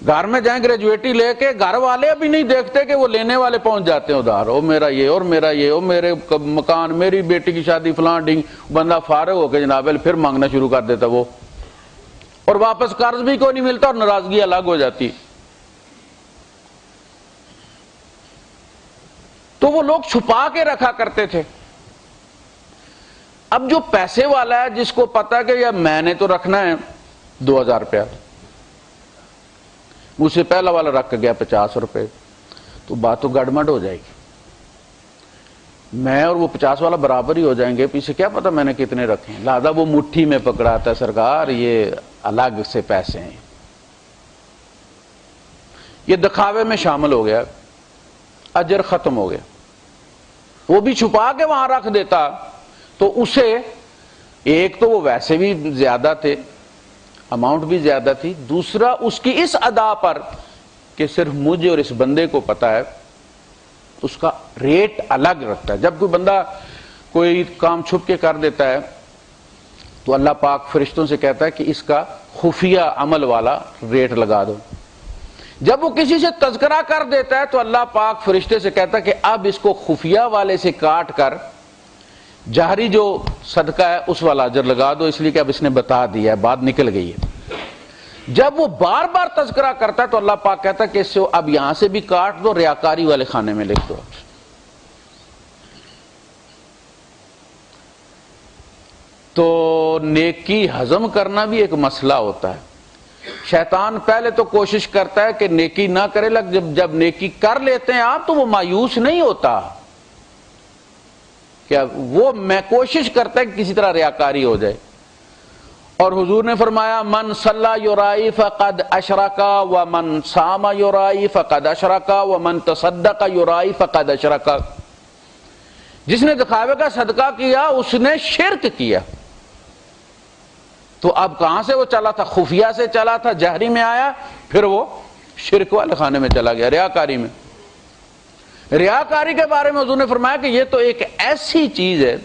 گھر میں جائیں گریجویٹی لے کے, گھر والے ابھی نہیں دیکھتے کہ وہ لینے والے پہنچ جاتے ہیں ادھار, او میرا یہ اور میرا یہ, او میرے مکان, میری بیٹی کی شادی, فلاں ڈنگ. بندہ فارغ ہو کے جناب پھر مانگنا شروع کر دیتا وہ, اور واپس قرض بھی کوئی نہیں ملتا اور ناراضگی الگ ہو جاتی. تو وہ لوگ چھپا کے رکھا کرتے تھے. اب جو پیسے والا ہے جس کو پتا کہ یار میں نے تو رکھنا ہے 2000 روپیہ, مجھ سے پہلا والا رکھ گیا 50 روپے, تو بات تو گڑمڑ ہو جائے گی. میں اور وہ 50 والا برابر ہی ہو جائیں گے, پیچھے کیا پتا میں نے کتنے رکھے ہیں. لہذا وہ مٹھی میں پکڑاتا ہے, سرکار یہ الگ سے پیسے ہیں. یہ دکھاوے میں شامل ہو گیا, اجر ختم ہو گیا. وہ بھی چھپا کے وہاں رکھ دیتا تو اسے, ایک تو وہ ویسے بھی زیادہ تھے, اماؤنٹ بھی زیادہ تھی, دوسرا اس کی اس ادا پر کہ صرف مجھے اور اس بندے کو پتا ہے, اس کا ریٹ الگ رکھتا ہے. جب کوئی بندہ کوئی کام چھپ کے کر دیتا ہے تو اللہ پاک فرشتوں سے کہتا ہے کہ اس کا خفیہ عمل والا ریٹ لگا دو. جب وہ کسی سے تذکرہ کر دیتا ہے تو اللہ پاک فرشتے سے کہتا ہے کہ اب اس کو خفیہ والے سے کاٹ کر جہری جو صدقہ ہے اس والا اجر لگا دو, اس لیے کہ اب اس نے بتا دیا ہے, بات نکل گئی ہے. جب وہ بار بار تذکرہ کرتا ہے تو اللہ پاک کہتا ہے کہ اس سے اب یہاں سے بھی کاٹ دو, ریاکاری والے خانے میں لکھ دو. تو نیکی ہضم کرنا بھی ایک مسئلہ ہوتا ہے. شیطان پہلے تو کوشش کرتا ہے کہ نیکی نہ کرے، لیکن جب نیکی کر لیتے ہیں آپ تو وہ مایوس نہیں ہوتا، کیا وہ میں کوشش کرتا ہے کہ کسی طرح ریاکاری ہو جائے۔ اور حضور نے فرمایا من صلی یرائی فقد اشرک ومن صام یرائی فقد اشرک ومن تصدق یرائی فقد اشرک، جس نے دکھاوے کا صدقہ کیا اس نے شرک کیا۔ تو اب کہاں سے وہ چلا تھا؟ خفیہ سے چلا تھا، جہری میں آیا، پھر وہ شرک والے خانے میں چلا گیا، ریاکاری میں۔ ریاکاری کے بارے میں حضور نے فرمایا کہ یہ تو ایک ایسی چیز ہے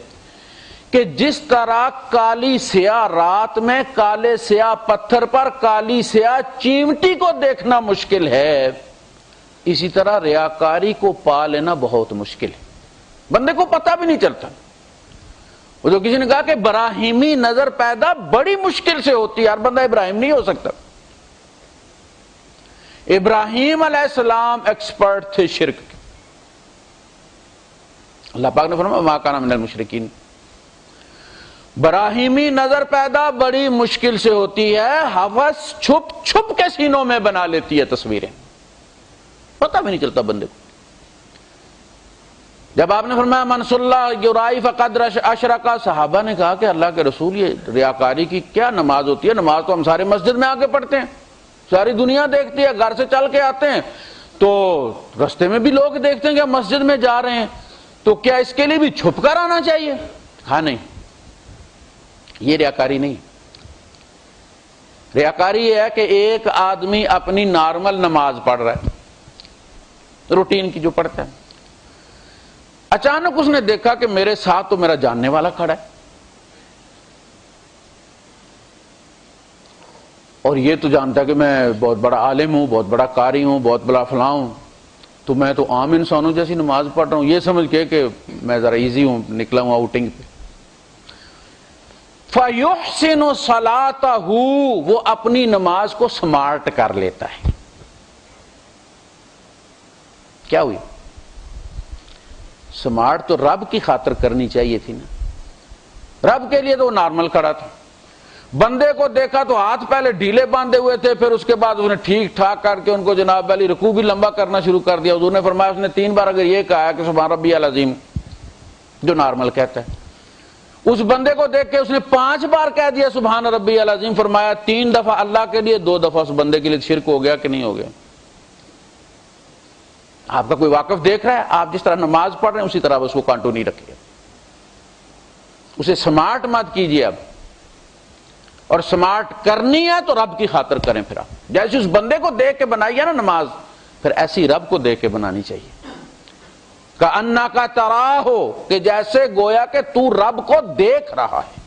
کہ جس طرح کالی سیاہ رات میں کالے سیاہ پتھر پر کالی سیاہ چیمٹی کو دیکھنا مشکل ہے، اسی طرح ریاکاری کو پا لینا بہت مشکل ہے، بندے کو پتہ بھی نہیں چلتا۔ وہ جو کسی نے کہا کہ ابراہیمی نظر پیدا بڑی مشکل سے ہوتی ہے، ہر بندہ ابراہیم نہیں ہو سکتا۔ ابراہیم علیہ السلام ایکسپرٹ تھے شرک کے، اللہ پاک نے فرمایا ما کان من المشرکین۔ براہیمی نظر پیدا بڑی مشکل سے ہوتی ہے، ہوس چھپ چھپ کے سینوں میں بنا لیتی ہے تصویریں، پتہ بھی نہیں چلتا بندے کو۔ جب آپ نے فرمایا من صلی یرائی فقد اشرک، صحابہ نے کہا کہ اللہ کے رسول یہ ریاکاری کی کیا نماز ہوتی ہے؟ نماز تو ہم سارے مسجد میں آ کے پڑھتے ہیں، ساری دنیا دیکھتی ہے، گھر سے چل کے آتے ہیں تو رستے میں بھی لوگ دیکھتے ہیں کہ ہم مسجد میں جا رہے ہیں، تو کیا اس کے لیے بھی چھپ کر آنا چاہیے؟ ہاں نہیں، یہ ریاکاری نہیں۔ ریاکاری یہ ہے کہ ایک آدمی اپنی نارمل نماز پڑھ رہا ہے، روٹین کی جو پڑھتا ہے، اچانک اس نے دیکھا کہ میرے ساتھ تو میرا جاننے والا کھڑا ہے، اور یہ تو جانتا ہے کہ میں بہت بڑا عالم ہوں، بہت بڑا قاری ہوں، بہت بڑا فلاں ہوں، تو میں تو عام انسانوں جیسی نماز پڑھ رہا ہوں، یہ سمجھ کے کہ میں ذرا ایزی ہوں، نکلا ہوں آؤٹنگ پہ۔ فَيُحْسِنُ صَلَاتَهُ، وہ اپنی نماز کو سمارٹ کر لیتا ہے۔ کیا ہوئی؟ سمارٹ تو رب کی خاطر کرنی چاہیے تھی نا، رب کے لیے تو وہ نارمل کھڑا تھا، بندے کو دیکھا تو ہاتھ پہلے ڈھیلے باندھے ہوئے تھے، پھر اس کے بعد اس نے ٹھیک ٹھاک کر کے ان کو جناب علی رکوع بھی لمبا کرنا شروع کر دیا۔ حضور نے فرمایا اس نے 3 بار اگر یہ کہا کہ سبحان ربی العظیم، جو نارمل کہتا ہے، اس بندے کو دیکھ کے اس نے 5 بار کہہ دیا سبحان ربی العظیم، فرمایا 3 دفعہ اللہ کے لیے، 2 دفعہ اس بندے کے لیے شرک ہو گیا کہ نہیں ہو گیا؟ آپ کا کوئی واقف دیکھ رہا ہے، آپ جس طرح نماز پڑھ رہے ہیں اسی طرح اس کو کانٹونی رکھیے، اسے سمارٹ مت کیجیے اب، اور سمارٹ کرنی ہے تو رب کی خاطر کریں۔ پھر آپ جیسے اس بندے کو دیکھ کے بنائی ہے نا نماز، پھر ایسی رب کو دیکھ کے بنانی چاہیے، کأنک تراہ، کہ جیسے گویا کہ تو رب کو دیکھ رہا ہے،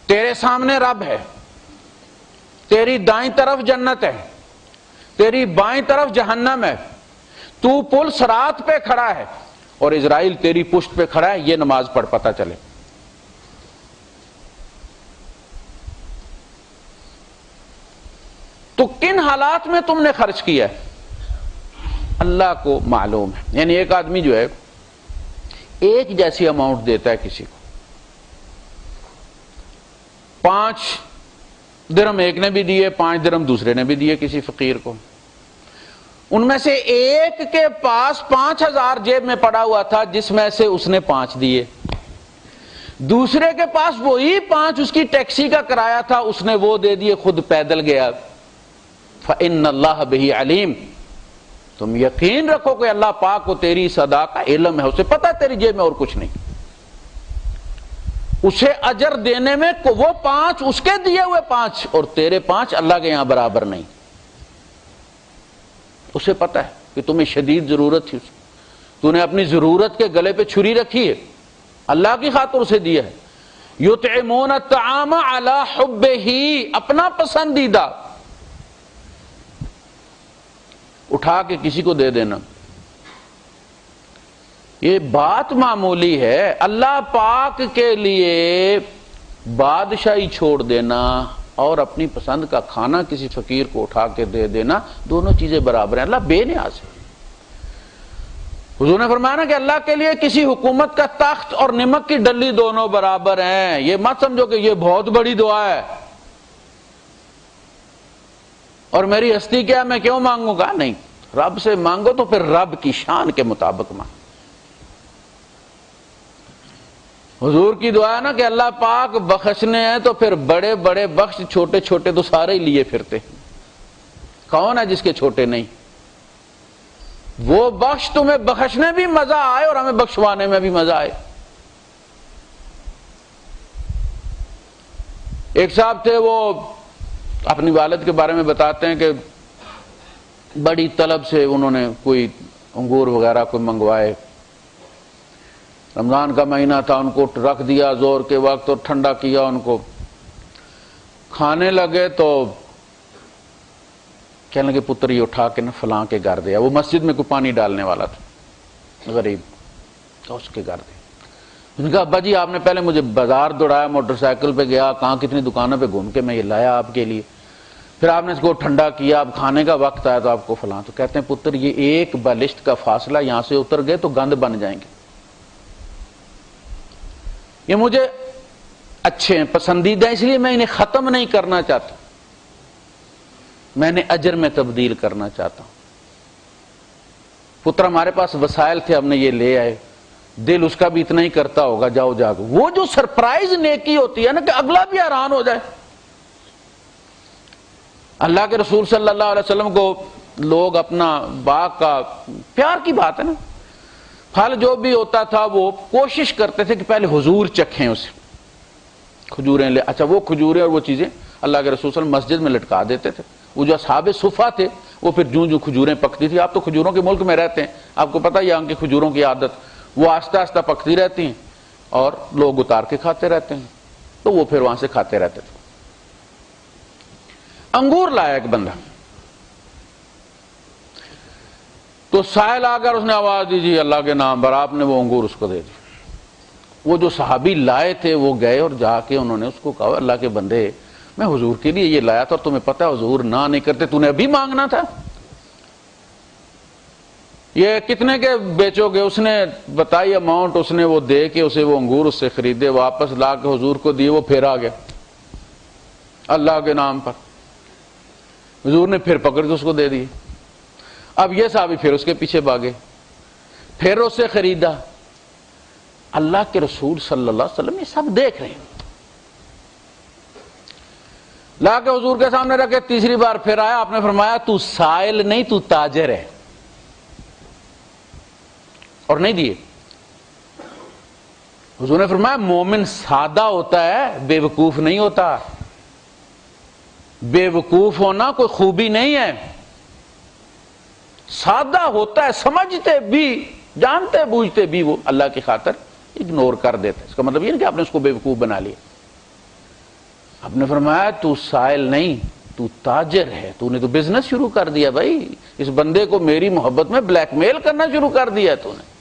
تیرے سامنے رب ہے، تیری دائیں طرف جنت ہے، تیری بائیں طرف جہنم ہے، تو پل صراط پہ کھڑا ہے اور اسرائیل تیری پشت پہ کھڑا ہے، یہ نماز پڑھ پتہ چلے۔ تو کن حالات میں تم نے خرچ کیا ہے اللہ کو معلوم ہے۔ یعنی ایک آدمی جو ہے ایک جیسی اماؤنٹ دیتا ہے کسی کو، 5 درہم ایک نے بھی دیے، 5 درہم دوسرے نے بھی دیے کسی فقیر کو، ان میں سے ایک کے پاس 5000 جیب میں پڑا ہوا تھا جس میں سے اس نے 5 دیے، دوسرے کے پاس وہی 5 اس کی ٹیکسی کا کرایہ تھا، اس نے وہ دے دیے، خود پیدل گیا۔ فَإِنَّ اللَّهَ بِهِ عَلِيمٌ، تم یقین رکھو کہ اللہ پاک کو تیری صدا کا علم ہے، اسے پتہ ہے تیری جیب میں اور کچھ نہیں، اسے اجر دینے میں وہ 5 اس کے دیے ہوئے 5 اور تیرے 5 اللہ کے یہاں برابر نہیں، اسے پتہ ہے کہ تمہیں شدید ضرورت تھی، تو نے اپنی ضرورت کے گلے پہ چھری رکھی ہے، اللہ کی خاطر اسے دیا ہے۔ یطعمون الطعام علی حبہ، اپنا پسندیدہ اٹھا کے کسی کو دے دینا، یہ بات معمولی ہے۔ اللہ پاک کے لیے بادشاہی چھوڑ دینا اور اپنی پسند کا کھانا کسی فقیر کو اٹھا کے دے دینا، دونوں چیزیں برابر ہیں، اللہ بے نیاز ہے۔ حضور نے فرمایا نا کہ اللہ کے لیے کسی حکومت کا تخت اور نمک کی ڈلی دونوں برابر ہیں، یہ مت سمجھو کہ یہ بہت بڑی دعا ہے، اور میری ہستی کیا میں کیوں مانگوں گا؟ نہیں، رب سے مانگو تو پھر رب کی شان کے مطابق مانگو۔ حضور کی دعا ہے نا کہ اللہ پاک بخشنے ہیں تو پھر بڑے بڑے بخش، چھوٹے چھوٹے تو سارے ہی لیے پھرتے۔ کون ہے جس کے چھوٹے نہیں؟ وہ بخش تمہیں بخشنے بھی مزہ آئے اور ہمیں بخشوانے میں بھی مزہ آئے۔ ایک صاحب تھے، وہ اپنی والد کے بارے میں بتاتے ہیں کہ بڑی طلب سے انہوں نے کوئی انگور وغیرہ کوئی منگوائے، رمضان کا مہینہ تھا، ان کو رکھ دیا زور کے وقت اور ٹھنڈا کیا، ان کو کھانے لگے تو کہنے لگے پتر یہ اٹھا کے نا فلاں کے گھر دیا۔ وہ مسجد میں کوئی پانی ڈالنے والا تھا، غریب، تو اس کے گھر دیا۔ ان کا ابا جی آپ نے پہلے مجھے بازار دوڑایا، موٹر سائیکل پہ گیا، کہاں کتنی دکانوں پہ گھوم کے میں یہ لایا آپ کے لیے، پھر آپ نے اس کو ٹھنڈا کیا، اب کھانے کا وقت آیا تو آپ کو فلاں۔ تو کہتے ہیں پتر یہ ایک بالشت کا فاصلہ یہاں سے اتر گئے تو گند بن جائیں گے، یہ مجھے اچھے ہیں، پسندیدہ، اس لیے میں انہیں ختم نہیں کرنا چاہتا، میں نے اجر میں تبدیل کرنا چاہتا ہوں۔ پتر ہمارے پاس وسائل تھے، ہم نے یہ لے آئے، دل اس کا بھی اتنا ہی کرتا ہوگا جاؤ جاؤ۔ وہ جو سرپرائز نیکی ہوتی ہے نا کہ اگلا بھی حیران ہو جائے۔ اللہ کے رسول صلی اللہ علیہ وسلم کو لوگ اپنا باغ کا، پیار کی بات ہے نا، پھل جو بھی ہوتا تھا وہ کوشش کرتے تھے کہ پہلے حضور چکھیں اسے، کھجوریں لے، اچھا وہ کھجوریں اور وہ چیزیں اللہ کے رسول صلی اللہ علیہ وسلم مسجد میں لٹکا دیتے تھے۔ وہ جو اصحاب صفہ تھے وہ پھر جوں جوں کھجوریں پکتی تھی، آپ تو کھجوروں کے ملک میں رہتے ہیں، آپ کو پتہ ہی ہے ان کی کھجوروں کی عادت، وہ آہستہ آہستہ پکتی رہتی ہیں اور لوگ اتار کے کھاتے رہتے ہیں، تو وہ پھر وہاں سے کھاتے رہتے تھے۔ انگور لایا ایک بندہ، تو سائل آ کر اس نے آواز دی جی اللہ کے نام پر، آپ نے وہ انگور اس کو دے دی۔ وہ جو صحابی لائے تھے وہ گئے اور جا کے انہوں نے اس کو کہا اللہ کے بندے میں حضور کے لیے یہ لایا تھا اور تمہیں پتہ حضور نہ نہیں کرتے، تو نے ابھی مانگنا تھا، یہ کتنے کے بیچو گے؟ اس نے بتائی اماؤنٹ، اس نے وہ دے کے اسے وہ انگور اس سے خریدے، واپس لا کے حضور کو دیے، وہ پھر آ گیا اللہ کے نام پر، حضور نے پھر پکڑ کے اس کو دے دیے۔ اب یہ صحابی پھر اس کے پیچھے بھاگے، پھر اس سے خریدا۔ اللہ کے رسول صلی اللہ علیہ وسلم یہ سب دیکھ رہے ہیں، لا کے حضور کے سامنے رکھے، تیسری بار پھر آیا، آپ نے فرمایا تو سائل نہیں تو تاجر ہے، اور نہیں دیے۔ حضور نے فرمایا مومن سادہ ہوتا ہے، بے وقوف نہیں ہوتا، بے وقوف ہونا کوئی خوبی نہیں ہے، سادہ ہوتا ہے، سمجھتے بھی، جانتے بوجھتے بھی وہ اللہ کی خاطر اگنور کر دیتا ہے۔ اس کا مطلب یہ نہیں کہ آپ نے اس کو بے وقوف بنا لیا۔ آپ نے فرمایا تو سائل نہیں تو تاجر ہے، تو نے تو بزنس شروع کر دیا بھائی، اس بندے کو میری محبت میں بلیک میل کرنا شروع کر دیا تو نے۔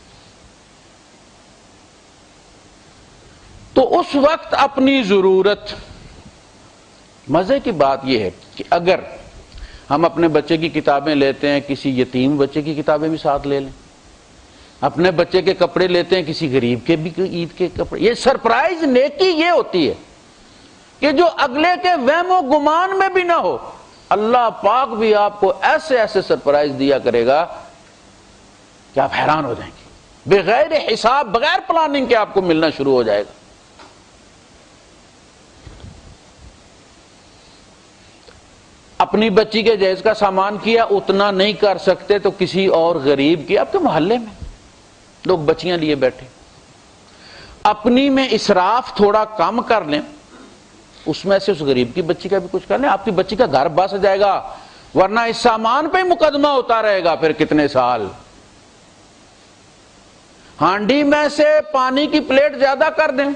تو اس وقت اپنی ضرورت، مزے کی بات یہ ہے کہ اگر ہم اپنے بچے کی کتابیں لیتے ہیں، کسی یتیم بچے کی کتابیں بھی ساتھ لے لیں، اپنے بچے کے کپڑے لیتے ہیں، کسی غریب کے بھی عید کے کپڑے، یہ سرپرائز نیکی یہ ہوتی ہے کہ جو اگلے کے وہم و گمان میں بھی نہ ہو۔ اللہ پاک بھی آپ کو ایسے ایسے سرپرائز دیا کرے گا کہ آپ حیران ہو جائیں گے، بغیر حساب، بغیر پلاننگ کے آپ کو ملنا شروع ہو جائے گا۔ اپنی بچی کے جہیز کا سامان کیا، اتنا نہیں کر سکتے تو کسی اور غریب کی، آپ کے محلے میں لوگ بچیاں لیے بیٹھے، اپنی میں اسراف تھوڑا کم کر لیں، اس میں سے اس غریب کی بچی کا بھی کچھ کر لیں، آپ کی بچی کا گھر بس جائے گا، ورنہ اس سامان پہ مقدمہ ہوتا رہے گا پھر کتنے سال۔ ہانڈی میں سے پانی کی پلیٹ زیادہ کر دیں،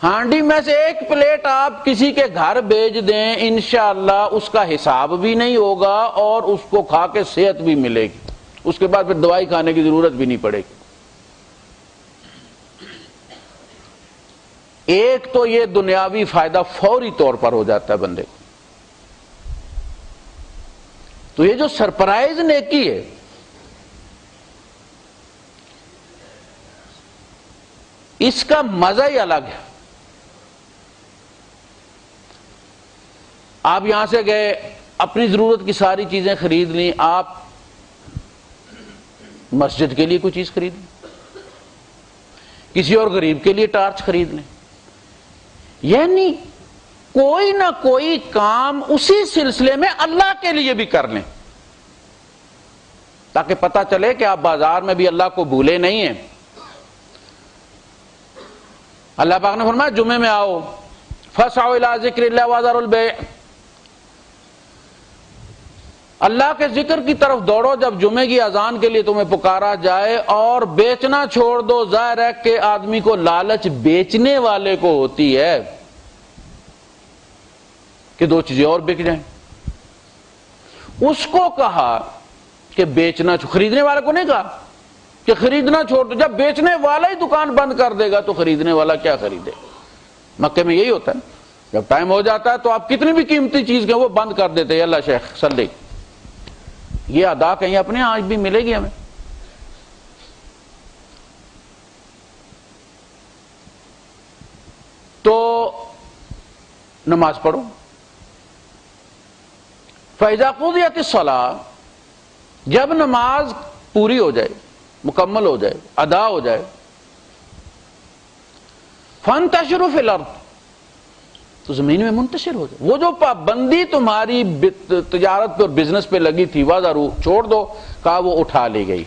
ہانڈی میں سے ایک پلیٹ آپ کسی کے گھر بھیج دیں، انشاءاللہ اس کا حساب بھی نہیں ہوگا اور اس کو کھا کے صحت بھی ملے گی، اس کے بعد پھر دوائی کھانے کی ضرورت بھی نہیں پڑے گی۔ ایک تو یہ دنیاوی فائدہ فوری طور پر ہو جاتا ہے بندے کو، تو یہ جو سرپرائز نیکی ہے اس کا مزہ ہی الگ ہے۔ آپ یہاں سے گئے، اپنی ضرورت کی ساری چیزیں خرید لیں، آپ مسجد کے لیے کوئی چیز خرید لیں، کسی اور غریب کے لیے ٹارچ خرید لیں، یعنی کوئی نہ کوئی کام اسی سلسلے میں اللہ کے لیے بھی کر لیں، تاکہ پتہ چلے کہ آپ بازار میں بھی اللہ کو بھولے نہیں ہیں۔ اللہ پاک نے فرمایا جمعے میں آؤ، فَاسْعَوْا إِلَىٰ ذِكْرِ اللَّهِ وَذَرُوا الْبَيْعَ، اللہ کے ذکر کی طرف دوڑو جب جمعے کی اذان کے لیے تمہیں پکارا جائے، اور بیچنا چھوڑ دو۔ ظاہر ہے کہ آدمی کو لالچ بیچنے والے کو ہوتی ہے کہ دو چیزیں اور بک جائیں، اس کو کہا کہ بیچنا، خریدنے والے کو نہیں کہا کہ خریدنا چھوڑ دو۔ جب بیچنے والا ہی دکان بند کر دے گا تو خریدنے والا کیا خریدے؟ مکے میں یہی ہوتا ہے، جب ٹائم ہو جاتا ہے تو آپ کتنی بھی قیمتی چیز کے وہ بند کر دیتے ہیں۔ اللہ شیخ صلی، یہ ادا کہیں اپنے آج بھی ملے گی ہمیں۔ تو نماز پڑھو، فَإِذَا قُضِيَتِ الصَّلَاةُ، جب نماز پوری ہو جائے، مکمل ہو جائے، ادا ہو جائے، فَانْتَشِرُوا فِي الْأَرْضِ، تو زمین میں منتشر ہو جائے۔ وہ جو پابندی تمہاری تجارت پہ اور بزنس پہ لگی تھی، وَذَرُوا، چھوڑ دو، کہا وہ اٹھا لی گئی۔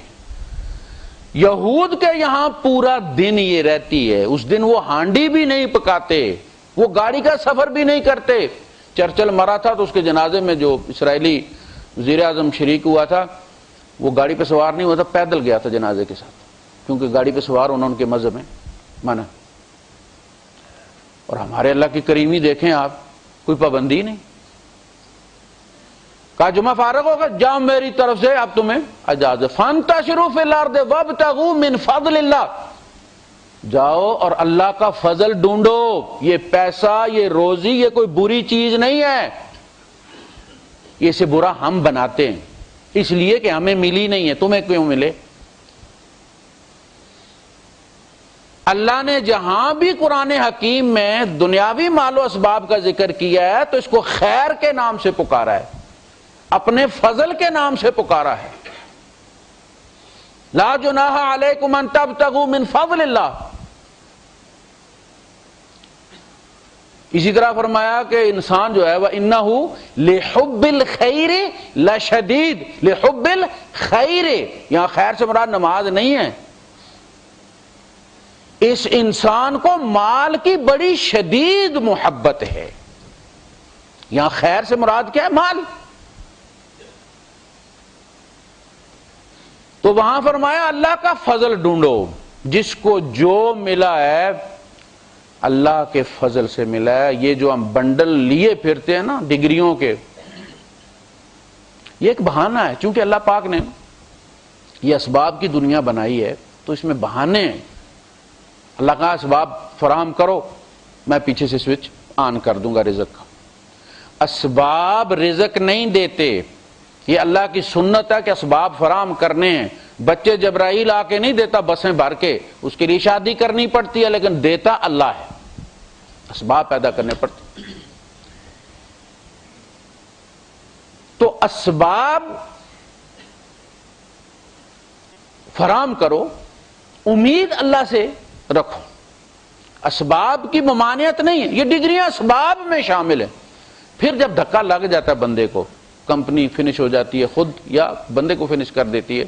یہود کے یہاں پورا دن یہ رہتی ہے، اس دن وہ ہانڈی بھی نہیں پکاتے، وہ گاڑی کا سفر بھی نہیں کرتے۔ چرچل مرا تھا تو اس کے جنازے میں جو اسرائیلی وزیر اعظم شریک ہوا تھا، وہ گاڑی پہ سوار نہیں ہوا تھا، پیدل گیا تھا جنازے کے ساتھ، کیونکہ گاڑی پہ سوار ہونا ان کے مذہب میں منع۔ اور ہمارے اللہ کی کریمی دیکھیں آپ، کوئی پابندی نہیں، کہا جمعہ فارغ ہوگا، جاؤ میری طرف سے اب تمہیں اجازت، فانتشروا فی الارض وابتغوا من فضل اللہ، جاؤ اور اللہ کا فضل ڈھونڈو۔ یہ پیسہ، یہ روزی، یہ کوئی بری چیز نہیں ہے، یہ سے برا ہم بناتے ہیں، اس لیے کہ ہمیں ملی نہیں ہے، تمہیں کیوں ملے؟ اللہ نے جہاں بھی قرآن حکیم میں دنیاوی مال و اسباب کا ذکر کیا ہے تو اس کو خیر کے نام سے پکارا ہے، اپنے فضل کے نام سے پکارا ہے۔ لا جناح علیکم ان تبتغوا من فضل اللہ۔ اسی طرح فرمایا کہ انسان جو ہے وہ انہ لحب الخیر لشدید، لحب الخیر، یہاں خیر سے مراد نماز نہیں ہے، اس انسان کو مال کی بڑی شدید محبت ہے۔ یہاں خیر سے مراد کیا ہے؟ مال۔ تو وہاں فرمایا اللہ کا فضل ڈھونڈو، جس کو جو ملا ہے اللہ کے فضل سے ملا ہے۔ یہ جو ہم بنڈل لیے پھرتے ہیں نا ڈگریوں کے، یہ ایک بہانہ ہے، چونکہ اللہ پاک نے یہ اسباب کی دنیا بنائی ہے تو اس میں بہانے ہیں۔ اللہ کا اسباب فراہم کرو، میں پیچھے سے سوئچ آن کر دوں گا رزق کا۔ اسباب رزق نہیں دیتے، یہ اللہ کی سنت ہے کہ اسباب فراہم کرنے ہیں۔ بچے جبرائیل آ کے نہیں دیتا بسیں بھر کے، اس کے لیے شادی کرنی پڑتی ہے، لیکن دیتا اللہ ہے، اسباب پیدا کرنے پڑتے۔ تو اسباب فراہم کرو، امید اللہ سے رکھو، اسباب کی ممانعت نہیں ہے، یہ ڈگریاں اسباب میں شامل ہیں۔ پھر جب دھکا لگ جاتا ہے بندے کو، کمپنی فنش ہو جاتی ہے خود یا بندے کو فنش کر دیتی ہے،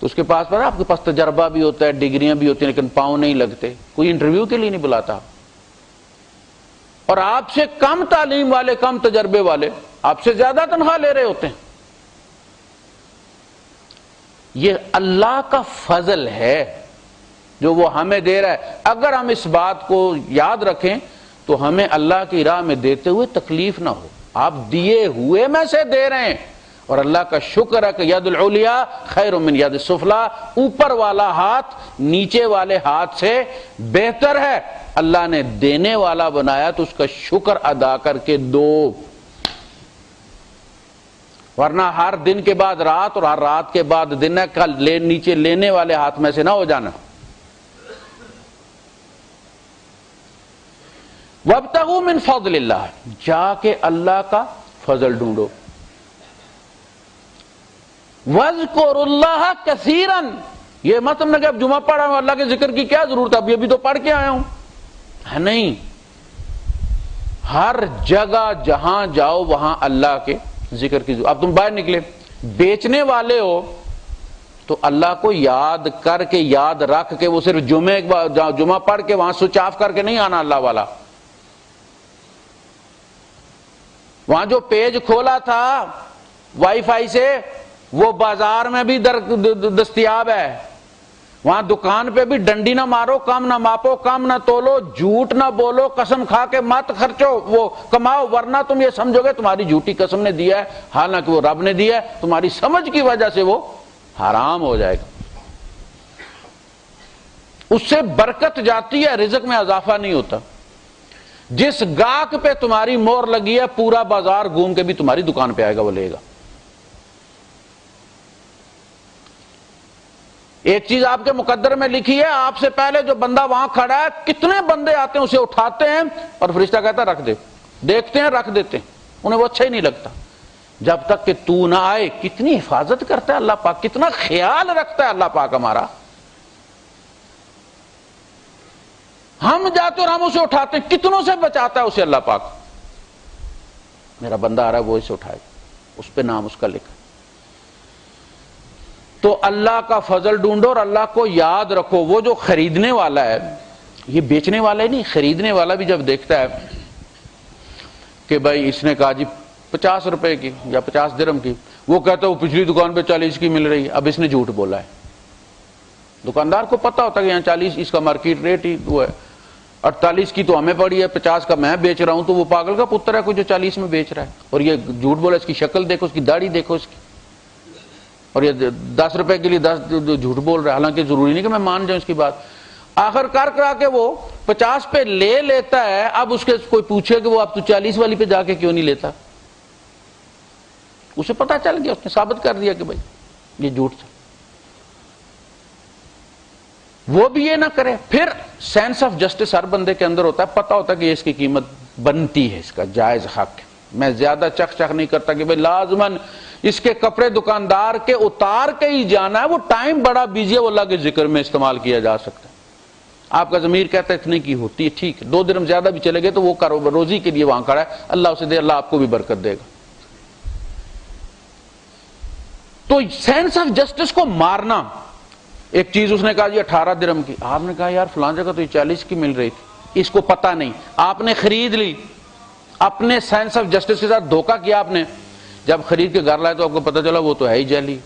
تو اس کے پاس آپ کے پاس تجربہ بھی ہوتا ہے، ڈگریاں بھی ہوتی ہیں، لیکن پاؤں نہیں لگتے، کوئی انٹرویو کے لیے نہیں بلاتا، اور آپ سے کم تعلیم والے، کم تجربے والے آپ سے زیادہ تنخواہ لے رہے ہوتے ہیں۔ یہ اللہ کا فضل ہے جو وہ ہمیں دے رہا ہے۔ اگر ہم اس بات کو یاد رکھیں تو ہمیں اللہ کی راہ میں دیتے ہوئے تکلیف نہ ہو، آپ دیے ہوئے میں سے دے رہے ہیں، اور اللہ کا شکر ہے کہ ید العلیاء خیر من ید السفلی، اوپر والا ہاتھ نیچے والے ہاتھ سے بہتر ہے۔ اللہ نے دینے والا بنایا تو اس کا شکر ادا کر کے دو، ورنہ ہر دن کے بعد رات اور ہر رات کے بعد دن ہے، کل نیچے لینے والے ہاتھ میں سے نہ ہو جانا۔ وابتغوا من فضل اللہ، جا کے اللہ کا فضل ڈھونڈو. واذکروا اللہ کثیرا، یہ مت ہم نے کہ اب جمعہ پڑھا ہوں اللہ کے ذکر کی کیا ضرورت ہے، ابھی تو پڑھ کے آیا ہوں. نہیں، ہر جگہ جہاں جاؤ وہاں اللہ کے ذکر کی ضرورت. اب تم باہر نکلے بیچنے والے ہو تو اللہ کو یاد کر کے یاد رکھ کے، وہ صرف جمعہ پڑھ کے وہاں سوئچ آف کر کے نہیں آنا اللہ والا. وہاں جو پیج کھولا تھا وائی فائی سے وہ بازار میں بھی دستیاب ہے. وہاں دکان پہ بھی ڈنڈی نہ مارو، کم نہ ماپو، کم نہ تولو، جھوٹ نہ بولو، قسم کھا کے مت خرچو وہ کماؤ، ورنہ تم یہ سمجھو گے تمہاری جھوٹی قسم نے دیا ہے، حالانکہ وہ رب نے دیا ہے، تمہاری سمجھ کی وجہ سے وہ حرام ہو جائے گا. اس سے برکت جاتی ہے، رزق میں اضافہ نہیں ہوتا. جس گاہک پہ تمہاری مور لگی ہے پورا بازار گھوم کے بھی تمہاری دکان پہ آئے گا، وہ لے گا. ایک چیز آپ کے مقدر میں لکھی ہے، آپ سے پہلے جو بندہ وہاں کھڑا ہے کتنے بندے آتے ہیں اسے اٹھاتے ہیں اور فرشتہ کہتا ہے رکھ دے، دیکھتے ہیں رکھ دیتے ہیں، انہیں وہ اچھا ہی نہیں لگتا جب تک کہ تو نہ آئے. کتنی حفاظت کرتا ہے اللہ پاک، کتنا خیال رکھتا ہے اللہ پاک ہمارا. ہم جاتے اور ہم اسے اٹھاتے ہیں، کتنوں سے بچاتا ہے اسے اللہ پاک. میرا بندہ آ رہا ہے وہ اسے اٹھائے، اس پہ نام اس کا لکھا. تو اللہ کا فضل ڈھونڈو اور اللہ کو یاد رکھو. وہ جو خریدنے والا ہے، یہ بیچنے والا ہی نہیں، خریدنے والا بھی جب دیکھتا ہے کہ بھائی اس نے کہا جی 50 روپے کی یا 50 درہم کی، وہ کہتا ہے وہ پچھلی دکان پہ 40 کی مل رہی ہے، اب اس نے جھوٹ بولا ہے. دکاندار کو پتا ہوتا ہے کہ یہاں 40 اس کا مارکیٹ ریٹ ہی وہ ہے، 48 کی تو ہمیں پڑی ہے، 50 کا میں بیچ رہا ہوں. تو وہ پاگل کا پتر ہے کوئی جو 40 میں بیچ رہا ہے، اور یہ جھوٹ بولا. اس کی شکل دیکھو، اس کی داڑھی دیکھو اس کی، اور یہ 10 روپے کے لیے 10 جھوٹ بول رہا ہے. حالانکہ ضروری نہیں کہ میں مان جاؤں اس کی بات. آخر کار کرا کے وہ 50 پہ لے لیتا ہے. اب اس کے کوئی پوچھے کہ وہ اب تو 40 والی پہ جا کے کیوں نہیں لیتا، اسے پتا چل گیا، اس نے ثابت کر دیا کہ بھائی یہ جھوٹ تھا. وہ بھی یہ نہ کرے. پھر سینس آف جسٹس ہر بندے کے اندر ہوتا ہے، پتا ہوتا ہے کہ اس کی قیمت بنتی ہے، اس کا جائز حق ہے. میں زیادہ چک نہیں کرتا کہ بھائی لازماً اس کے کپڑے دکاندار کے اتار کے ہی جانا ہے، وہ ٹائم بڑا بیزی ہے، وہ اللہ کے ذکر میں استعمال کیا جا سکتا ہے. آپ کا ضمیر کہتا ہے اتنے کی ہوتی ہے، ٹھیک ہے، 2 درہم زیادہ بھی چلے گئے تو وہ کاروبار روزی کے لیے وہاں کھڑا ہے، اللہ اسے دے، اللہ آپ کو بھی برکت دے گا. تو سینس آف جسٹس کو مارنا. ایک چیز اس نے کہا جی 18 درہم کی، آپ نے کہا یار فلان جگہ تو یہ 40 کی مل رہی تھی، اس کو پتہ نہیں، آپ نے خرید لی، اپنے سینس آف جسٹس کے ساتھ دھوکہ کیا آپ نے. جب خرید کے گھر لائے تو آپ کو پتہ چلا وہ تو ہے ہی جعلی،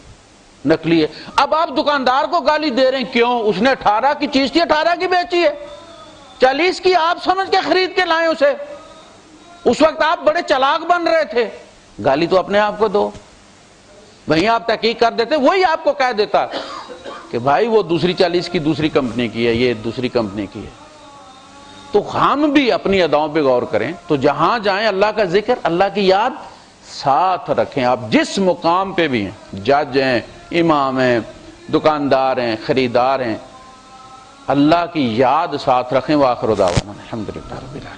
نکلی ہے. اب آپ دکاندار کو گالی دے رہے ہیں، کیوں؟ اس نے 18 کی چیز تھی 18 کی بیچی ہے، 40 کی آپ سمجھ کے خرید کے لائیں اسے. اس وقت آپ بڑے چلاک بن رہے تھے. گالی تو اپنے آپ کو دو. وہیں آپ تحقیق کر دیتے، وہی آپ کو کہہ دیتا کہ بھائی وہ دوسری 40 کی دوسری کمپنی کی ہے، یہ دوسری کمپنی کی ہے. تو ہم بھی اپنی اداؤں پہ غور کریں. تو جہاں جائیں اللہ کا ذکر، اللہ کی یاد ساتھ رکھیں. آپ جس مقام پہ بھی ہیں، جج ہیں، امام ہیں، دکاندار ہیں، خریدار ہیں، اللہ کی یاد ساتھ رکھیں. وآخر دعوانا الحمدللہ رب العالمین.